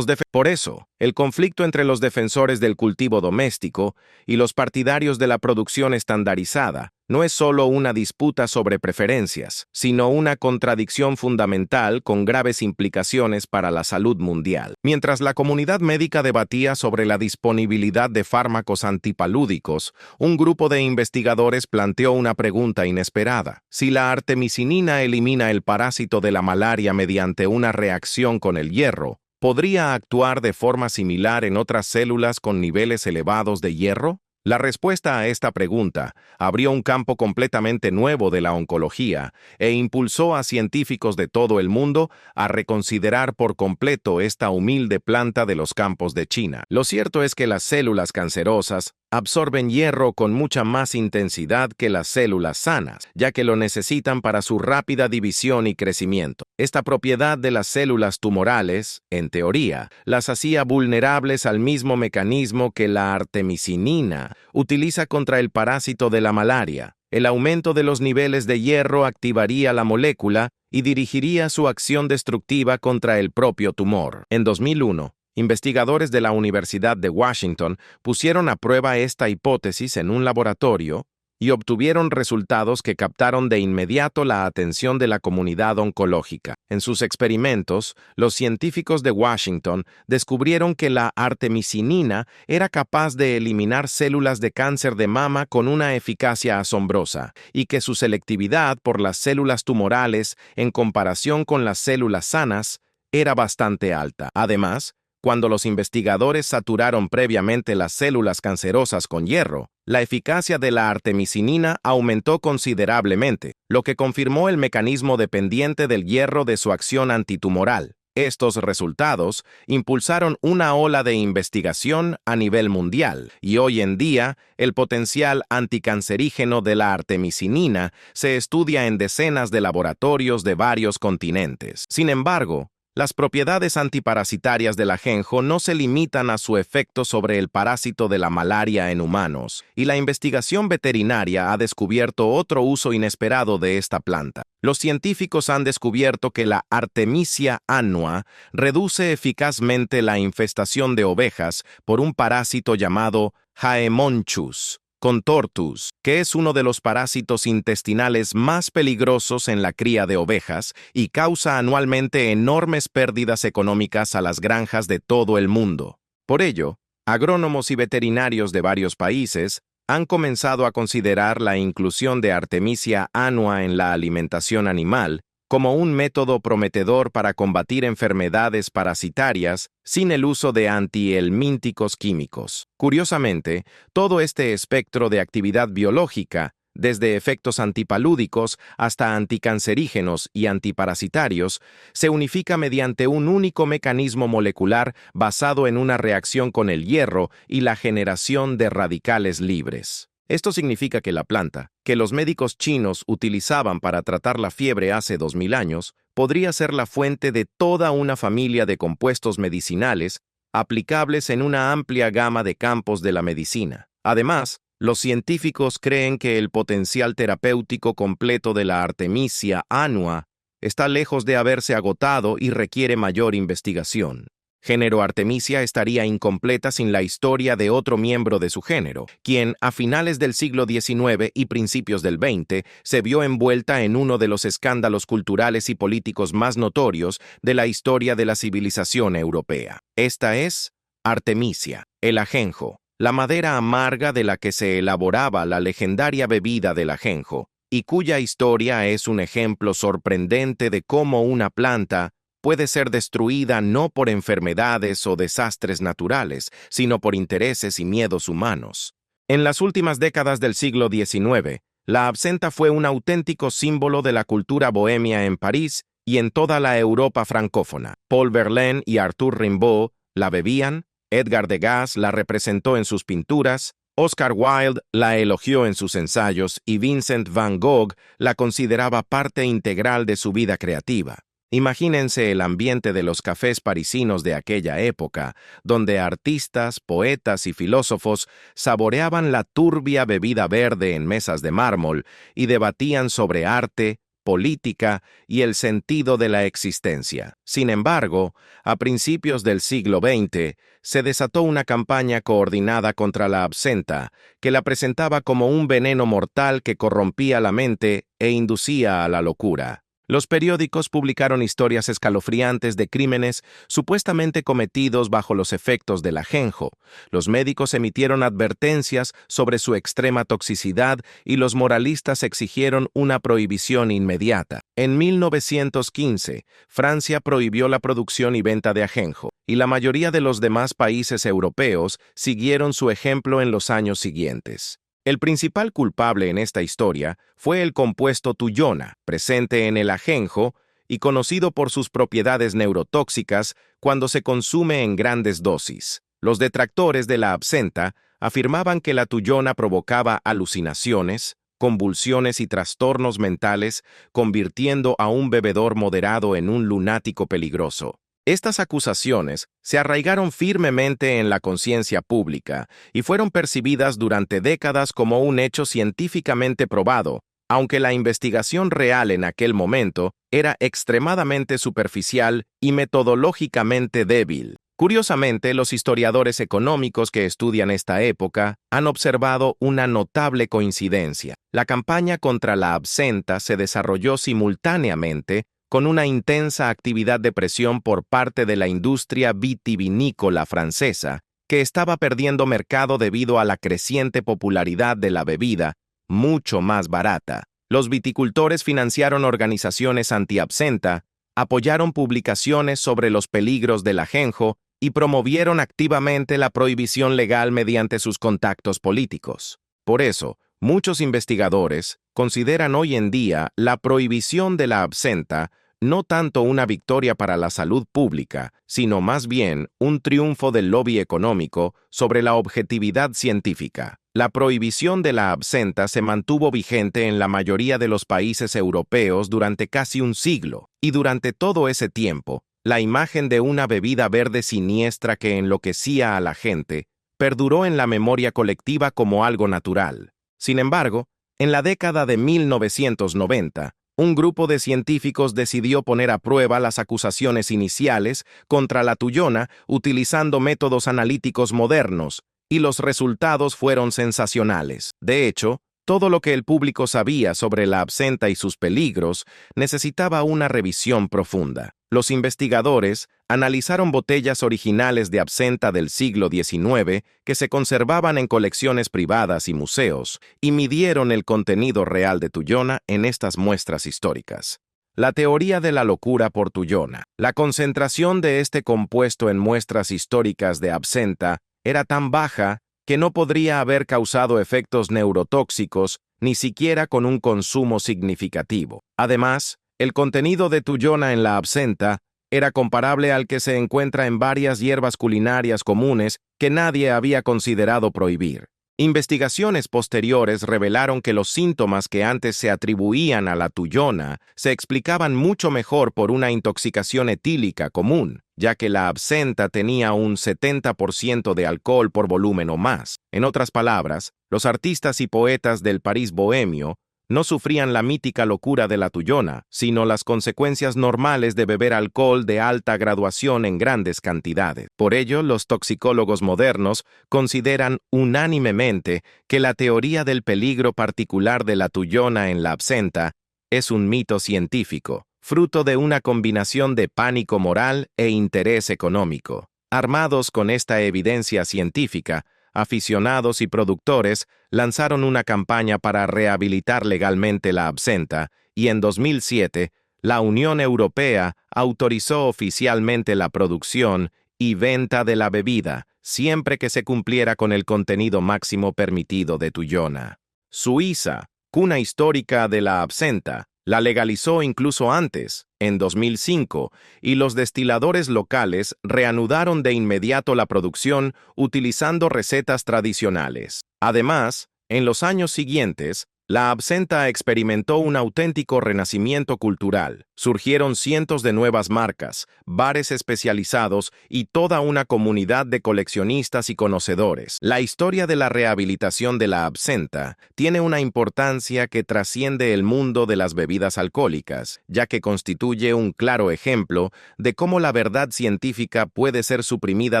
Por eso, el conflicto entre los defensores del cultivo doméstico y los partidarios de la producción estandarizada no es solo una disputa sobre preferencias, sino una contradicción fundamental con graves implicaciones para la salud mundial. Mientras la comunidad médica debatía sobre la disponibilidad de fármacos antipalúdicos, un grupo de investigadores planteó una pregunta inesperada. Si la artemisinina elimina el parásito de la malaria mediante una reacción con el hierro, ¿podría actuar de forma similar en otras células con niveles elevados de hierro? La respuesta a esta pregunta abrió un campo completamente nuevo de la oncología e impulsó a científicos de todo el mundo a reconsiderar por completo esta humilde planta de los campos de China. Lo cierto es que las células cancerosas absorben hierro con mucha más intensidad que las células sanas, ya que lo necesitan para su rápida división y crecimiento. Esta propiedad de las células tumorales, en teoría, las hacía vulnerables al mismo mecanismo que la artemisinina utiliza contra el parásito de la malaria. El aumento de los niveles de hierro activaría la molécula y dirigiría su acción destructiva contra el propio tumor. En 2001, investigadores de la Universidad de Washington pusieron a prueba esta hipótesis en un laboratorio y obtuvieron resultados que captaron de inmediato la atención de la comunidad oncológica. En sus experimentos, los científicos de Washington descubrieron que la artemisinina era capaz de eliminar células de cáncer de mama con una eficacia asombrosa, y que su selectividad por las células tumorales en comparación con las células sanas era bastante alta. Además, cuando los investigadores saturaron previamente las células cancerosas con hierro, la eficacia de la artemisinina aumentó considerablemente, lo que confirmó el mecanismo dependiente del hierro de su acción antitumoral. Estos resultados impulsaron una ola de investigación a nivel mundial, y hoy en día el potencial anticancerígeno de la artemisinina se estudia en decenas de laboratorios de varios continentes. Sin embargo, las propiedades antiparasitarias del ajenjo no se limitan a su efecto sobre el parásito de la malaria en humanos, y la investigación veterinaria ha descubierto otro uso inesperado de esta planta. Los científicos han descubierto que la Artemisia annua reduce eficazmente la infestación de ovejas por un parásito llamado Haemonchus contortus, que es uno de los parásitos intestinales más peligrosos en la cría de ovejas y causa anualmente enormes pérdidas económicas a las granjas de todo el mundo. Por ello, agrónomos y veterinarios de varios países han comenzado a considerar la inclusión de Artemisia annua en la alimentación animal como un método prometedor para combatir enfermedades parasitarias sin el uso de antihelmínticos químicos. Curiosamente, todo este espectro de actividad biológica, desde efectos antipalúdicos hasta anticancerígenos y antiparasitarios, se unifica mediante un único mecanismo molecular basado en una reacción con el hierro y la generación de radicales libres. Esto significa que la planta, que los médicos chinos utilizaban para tratar la fiebre hace 2000 años, podría ser la fuente de toda una familia de compuestos medicinales aplicables en una amplia gama de campos de la medicina. Además, los científicos creen que el potencial terapéutico completo de la Artemisia annua está lejos de haberse agotado y requiere mayor investigación. Género Artemisia estaría incompleta sin la historia de otro miembro de su género, quien, a finales del siglo XIX y principios del XX, se vio envuelta en uno de los escándalos culturales y políticos más notorios de la historia de la civilización europea. Esta es Artemisia, el ajenjo, la madera amarga de la que se elaboraba la legendaria bebida del ajenjo, y cuya historia es un ejemplo sorprendente de cómo una planta puede ser destruida no por enfermedades o desastres naturales, sino por intereses y miedos humanos. En las últimas décadas del siglo XIX, la absenta fue un auténtico símbolo de la cultura bohemia en París y en toda la Europa francófona. Paul Verlaine y Arthur Rimbaud la bebían, Edgar Degas la representó en sus pinturas, Oscar Wilde la elogió en sus ensayos y Vincent van Gogh la consideraba parte integral de su vida creativa. Imagínense el ambiente de los cafés parisinos de aquella época, donde artistas, poetas y filósofos saboreaban la turbia bebida verde en mesas de mármol y debatían sobre arte, política y el sentido de la existencia. Sin embargo, a principios del siglo XX, se desató una campaña coordinada contra la absenta, que la presentaba como un veneno mortal que corrompía la mente e inducía a la locura. Los periódicos publicaron historias escalofriantes de crímenes supuestamente cometidos bajo los efectos del ajenjo. Los médicos emitieron advertencias sobre su extrema toxicidad y los moralistas exigieron una prohibición inmediata. En 1915, Francia prohibió la producción y venta de ajenjo, y la mayoría de los demás países europeos siguieron su ejemplo en los años siguientes. El principal culpable en esta historia fue el compuesto tuyona, presente en el ajenjo y conocido por sus propiedades neurotóxicas cuando se consume en grandes dosis. Los detractores de la absenta afirmaban que la tuyona provocaba alucinaciones, convulsiones y trastornos mentales, convirtiendo a un bebedor moderado en un lunático peligroso. Estas acusaciones se arraigaron firmemente en la conciencia pública y fueron percibidas durante décadas como un hecho científicamente probado, aunque la investigación real en aquel momento era extremadamente superficial y metodológicamente débil. Curiosamente, los historiadores económicos que estudian esta época han observado una notable coincidencia. La campaña contra la absenta se desarrolló simultáneamente con una intensa actividad de presión por parte de la industria vitivinícola francesa, que estaba perdiendo mercado debido a la creciente popularidad de la bebida, mucho más barata. Los viticultores financiaron organizaciones antiabsenta, apoyaron publicaciones sobre los peligros del ajenjo y promovieron activamente la prohibición legal mediante sus contactos políticos. Por eso, muchos investigadores consideran hoy en día la prohibición de la absenta no tanto una victoria para la salud pública, sino más bien un triunfo del lobby económico sobre la objetividad científica. La prohibición de la absenta se mantuvo vigente en la mayoría de los países europeos durante casi un siglo, y durante todo ese tiempo, la imagen de una bebida verde siniestra que enloquecía a la gente perduró en la memoria colectiva como algo natural. Sin embargo, en la década de 1990, un grupo de científicos decidió poner a prueba las acusaciones iniciales contra la tuyona utilizando métodos analíticos modernos, y los resultados fueron sensacionales. De hecho, todo lo que el público sabía sobre la absenta y sus peligros necesitaba una revisión profunda. Los investigadores analizaron botellas originales de absenta del siglo XIX que se conservaban en colecciones privadas y museos y midieron el contenido real de tuyona en estas muestras históricas. La teoría de la locura por tuyona. La concentración de este compuesto en muestras históricas de absenta era tan baja que no podría haber causado efectos neurotóxicos ni siquiera con un consumo significativo. Además, el contenido de tuyona en la absenta era comparable al que se encuentra en varias hierbas culinarias comunes que nadie había considerado prohibir. Investigaciones posteriores revelaron que los síntomas que antes se atribuían a la tuyona se explicaban mucho mejor por una intoxicación etílica común, ya que la absenta tenía un 70% de alcohol por volumen o más. En otras palabras, los artistas y poetas del París bohemio no sufrían la mítica locura de la tuyona, sino las consecuencias normales de beber alcohol de alta graduación en grandes cantidades. Por ello, los toxicólogos modernos consideran unánimemente que la teoría del peligro particular de la tuyona en la absenta es un mito científico, fruto de una combinación de pánico moral e interés económico. Armados con esta evidencia científica, aficionados y productores lanzaron una campaña para rehabilitar legalmente la absenta y en 2007, la Unión Europea autorizó oficialmente la producción y venta de la bebida, siempre que se cumpliera con el contenido máximo permitido de tuyona. Suiza, cuna histórica de la absenta, la legalizó incluso antes, en 2005, y los destiladores locales reanudaron de inmediato la producción utilizando recetas tradicionales. Además, en los años siguientes, la absenta experimentó un auténtico renacimiento cultural. Surgieron cientos de nuevas marcas, bares especializados y toda una comunidad de coleccionistas y conocedores. La historia de la rehabilitación de la absenta tiene una importancia que trasciende el mundo de las bebidas alcohólicas, ya que constituye un claro ejemplo de cómo la verdad científica puede ser suprimida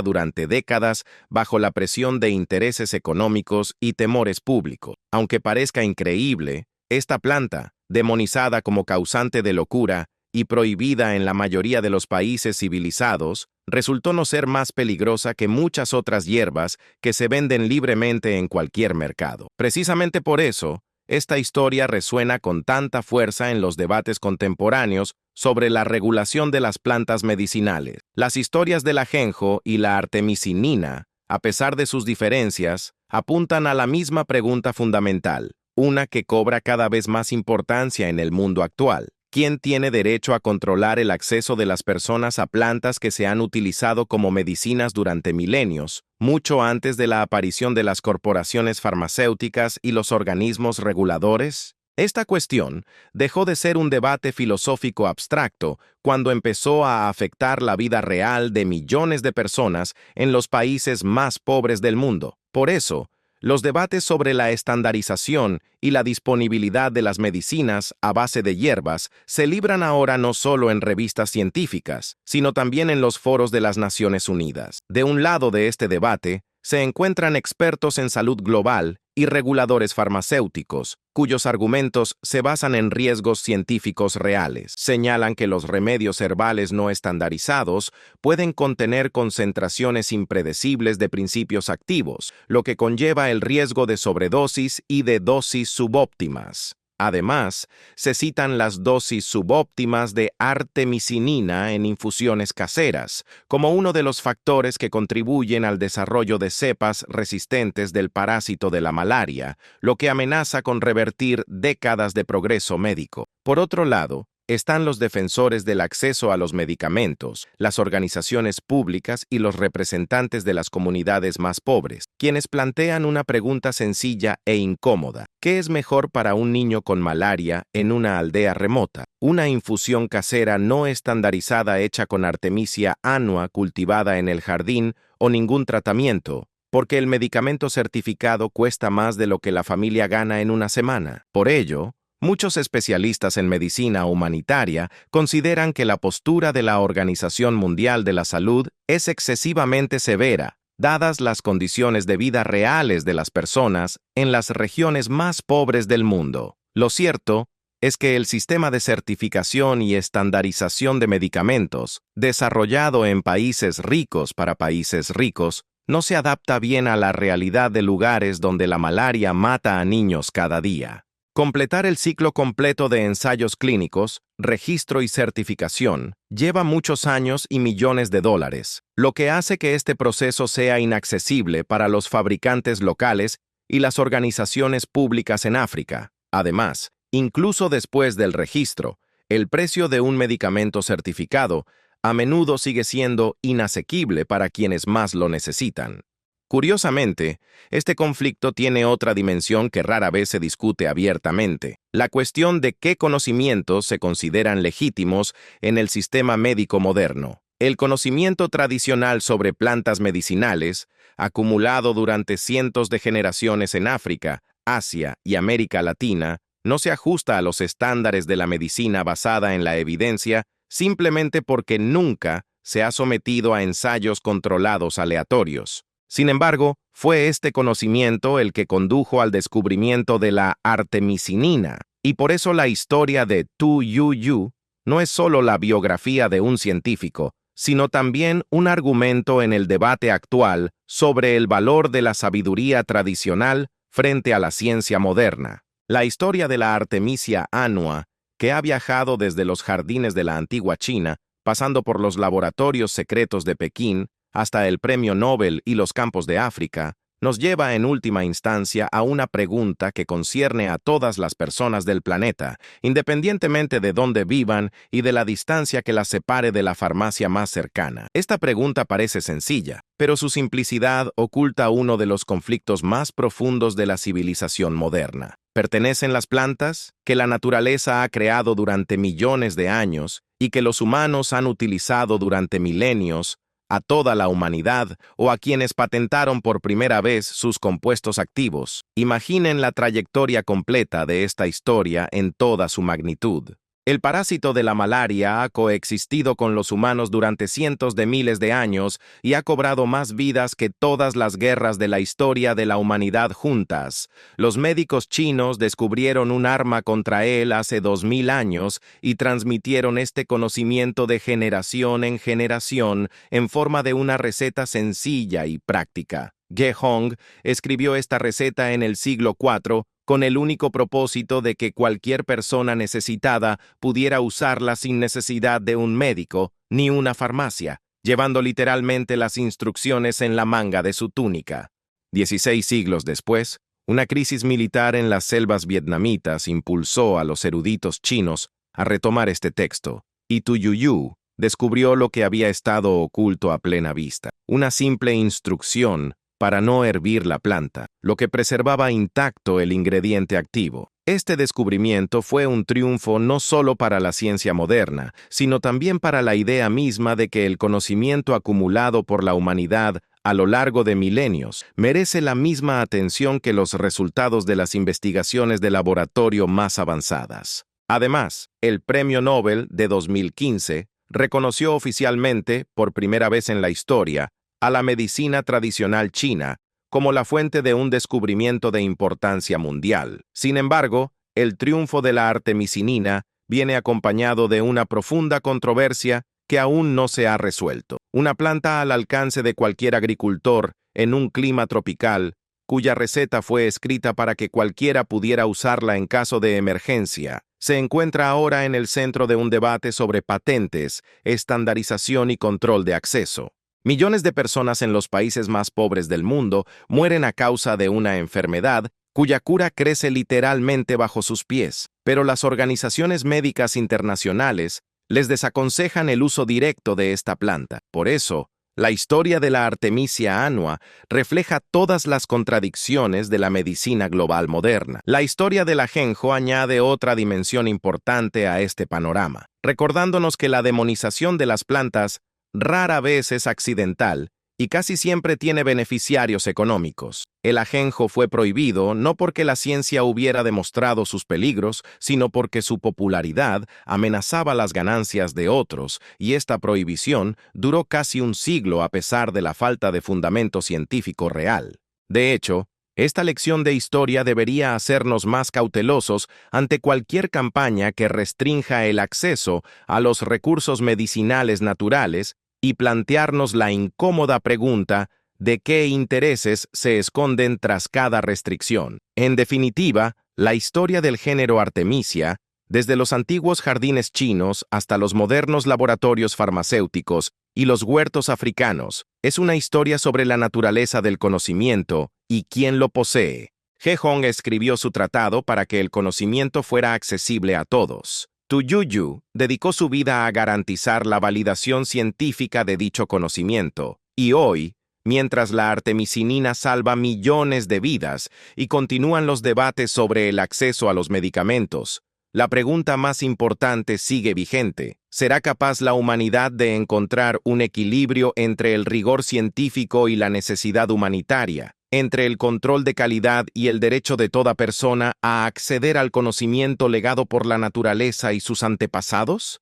durante décadas bajo la presión de intereses económicos y temores públicos. Aunque parezca increíble, esta planta, demonizada como causante de locura y prohibida en la mayoría de los países civilizados, resultó no ser más peligrosa que muchas otras hierbas que se venden libremente en cualquier mercado. Precisamente por eso, esta historia resuena con tanta fuerza en los debates contemporáneos sobre la regulación de las plantas medicinales. Las historias del ajenjo y la artemisinina, a pesar de sus diferencias, apuntan a la misma pregunta fundamental, una que cobra cada vez más importancia en el mundo actual. ¿Quién tiene derecho a controlar el acceso de las personas a plantas que se han utilizado como medicinas durante milenios, mucho antes de la aparición de las corporaciones farmacéuticas y los organismos reguladores? Esta cuestión dejó de ser un debate filosófico abstracto cuando empezó a afectar la vida real de millones de personas en los países más pobres del mundo. Por eso, los debates sobre la estandarización y la disponibilidad de las medicinas a base de hierbas se libran ahora no solo en revistas científicas, sino también en los foros de las Naciones Unidas. De un lado de este debate, se encuentran expertos en salud global y reguladores farmacéuticos, cuyos argumentos se basan en riesgos científicos reales. Señalan que los remedios herbales no estandarizados pueden contener concentraciones impredecibles de principios activos, lo que conlleva el riesgo de sobredosis y de dosis subóptimas. Además, se citan las dosis subóptimas de artemisinina en infusiones caseras, como uno de los factores que contribuyen al desarrollo de cepas resistentes del parásito de la malaria, lo que amenaza con revertir décadas de progreso médico. Por otro lado, están los defensores del acceso a los medicamentos, las organizaciones públicas y los representantes de las comunidades más pobres, quienes plantean una pregunta sencilla e incómoda. ¿Qué es mejor para un niño con malaria en una aldea remota? ¿Una infusión casera no estandarizada hecha con Artemisia annua cultivada en el jardín o ningún tratamiento? Porque el medicamento certificado cuesta más de lo que la familia gana en una semana. Por ello, muchos especialistas en medicina humanitaria consideran que la postura de la Organización Mundial de la Salud es excesivamente severa, dadas las condiciones de vida reales de las personas en las regiones más pobres del mundo. Lo cierto es que el sistema de certificación y estandarización de medicamentos, desarrollado en países ricos para países ricos, no se adapta bien a la realidad de lugares donde la malaria mata a niños cada día. Completar el ciclo completo de ensayos clínicos, registro y certificación lleva muchos años y millones de dólares, lo que hace que este proceso sea inaccesible para los fabricantes locales y las organizaciones públicas en África. Además, incluso después del registro, el precio de un medicamento certificado a menudo sigue siendo inasequible para quienes más lo necesitan. Curiosamente, este conflicto tiene otra dimensión que rara vez se discute abiertamente: la cuestión de qué conocimientos se consideran legítimos en el sistema médico moderno. El conocimiento tradicional sobre plantas medicinales, acumulado durante cientos de generaciones en África, Asia y América Latina, no se ajusta a los estándares de la medicina basada en la evidencia simplemente porque nunca se ha sometido a ensayos controlados aleatorios. Sin embargo, fue este conocimiento el que condujo al descubrimiento de la artemisinina, y por eso la historia de Tu Youyou no es solo la biografía de un científico, sino también un argumento en el debate actual sobre el valor de la sabiduría tradicional frente a la ciencia moderna. La historia de la Artemisia annua, que ha viajado desde los jardines de la antigua China, pasando por los laboratorios secretos de Pekín, hasta el Premio Nobel y los campos de África, nos lleva en última instancia a una pregunta que concierne a todas las personas del planeta, independientemente de dónde vivan y de la distancia que las separe de la farmacia más cercana. Esta pregunta parece sencilla, pero su simplicidad oculta uno de los conflictos más profundos de la civilización moderna. ¿Pertenecen las plantas, que la naturaleza ha creado durante millones de años y que los humanos han utilizado durante milenios, a toda la humanidad o a quienes patentaron por primera vez sus compuestos activos? Imaginen la trayectoria completa de esta historia en toda su magnitud. El parásito de la malaria ha coexistido con los humanos durante cientos de miles de años y ha cobrado más vidas que todas las guerras de la historia de la humanidad juntas. Los médicos chinos descubrieron un arma contra él hace 2000 años y transmitieron este conocimiento de generación en generación en forma de una receta sencilla y práctica. Ge Hong escribió esta receta en el siglo IV con el único propósito de que cualquier persona necesitada pudiera usarla sin necesidad de un médico ni una farmacia, llevando literalmente las instrucciones en la manga de su túnica. 16 siglos después, una crisis militar en las selvas vietnamitas impulsó a los eruditos chinos a retomar este texto, y Tu Youyou descubrió lo que había estado oculto a plena vista: una simple instrucción para no hervir la planta, lo que preservaba intacto el ingrediente activo. Este descubrimiento fue un triunfo no solo para la ciencia moderna, sino también para la idea misma de que el conocimiento acumulado por la humanidad a lo largo de milenios merece la misma atención que los resultados de las investigaciones de laboratorio más avanzadas. Además, el Premio Nobel de 2015 reconoció oficialmente, por primera vez en la historia, a la medicina tradicional china como la fuente de un descubrimiento de importancia mundial. Sin embargo, el triunfo de la artemisinina viene acompañado de una profunda controversia que aún no se ha resuelto. Una planta al alcance de cualquier agricultor en un clima tropical, cuya receta fue escrita para que cualquiera pudiera usarla en caso de emergencia, se encuentra ahora en el centro de un debate sobre patentes, estandarización y control de acceso. Millones de personas en los países más pobres del mundo mueren a causa de una enfermedad cuya cura crece literalmente bajo sus pies, pero las organizaciones médicas internacionales les desaconsejan el uso directo de esta planta. Por eso, la historia de la Artemisia annua refleja todas las contradicciones de la medicina global moderna. La historia del ajenjo añade otra dimensión importante a este panorama, recordándonos que la demonización de las plantas rara vez es accidental y casi siempre tiene beneficiarios económicos. El ajenjo fue prohibido no porque la ciencia hubiera demostrado sus peligros, sino porque su popularidad amenazaba las ganancias de otros, y esta prohibición duró casi un siglo a pesar de la falta de fundamento científico real. De hecho, esta lección de historia debería hacernos más cautelosos ante cualquier campaña que restrinja el acceso a los recursos medicinales naturales y plantearnos la incómoda pregunta de qué intereses se esconden tras cada restricción. En definitiva, la historia del género Artemisia, desde los antiguos jardines chinos hasta los modernos laboratorios farmacéuticos y los huertos africanos, es una historia sobre la naturaleza del conocimiento y quién lo posee. Ge Hong escribió su tratado para que el conocimiento fuera accesible a todos. Tu Youyou dedicó su vida a garantizar la validación científica de dicho conocimiento, y hoy, mientras la artemisinina salva millones de vidas y continúan los debates sobre el acceso a los medicamentos, la pregunta más importante sigue vigente. ¿Será capaz la humanidad de encontrar un equilibrio entre el rigor científico y la necesidad humanitaria, entre el control de calidad y el derecho de toda persona a acceder al conocimiento legado por la naturaleza y sus antepasados?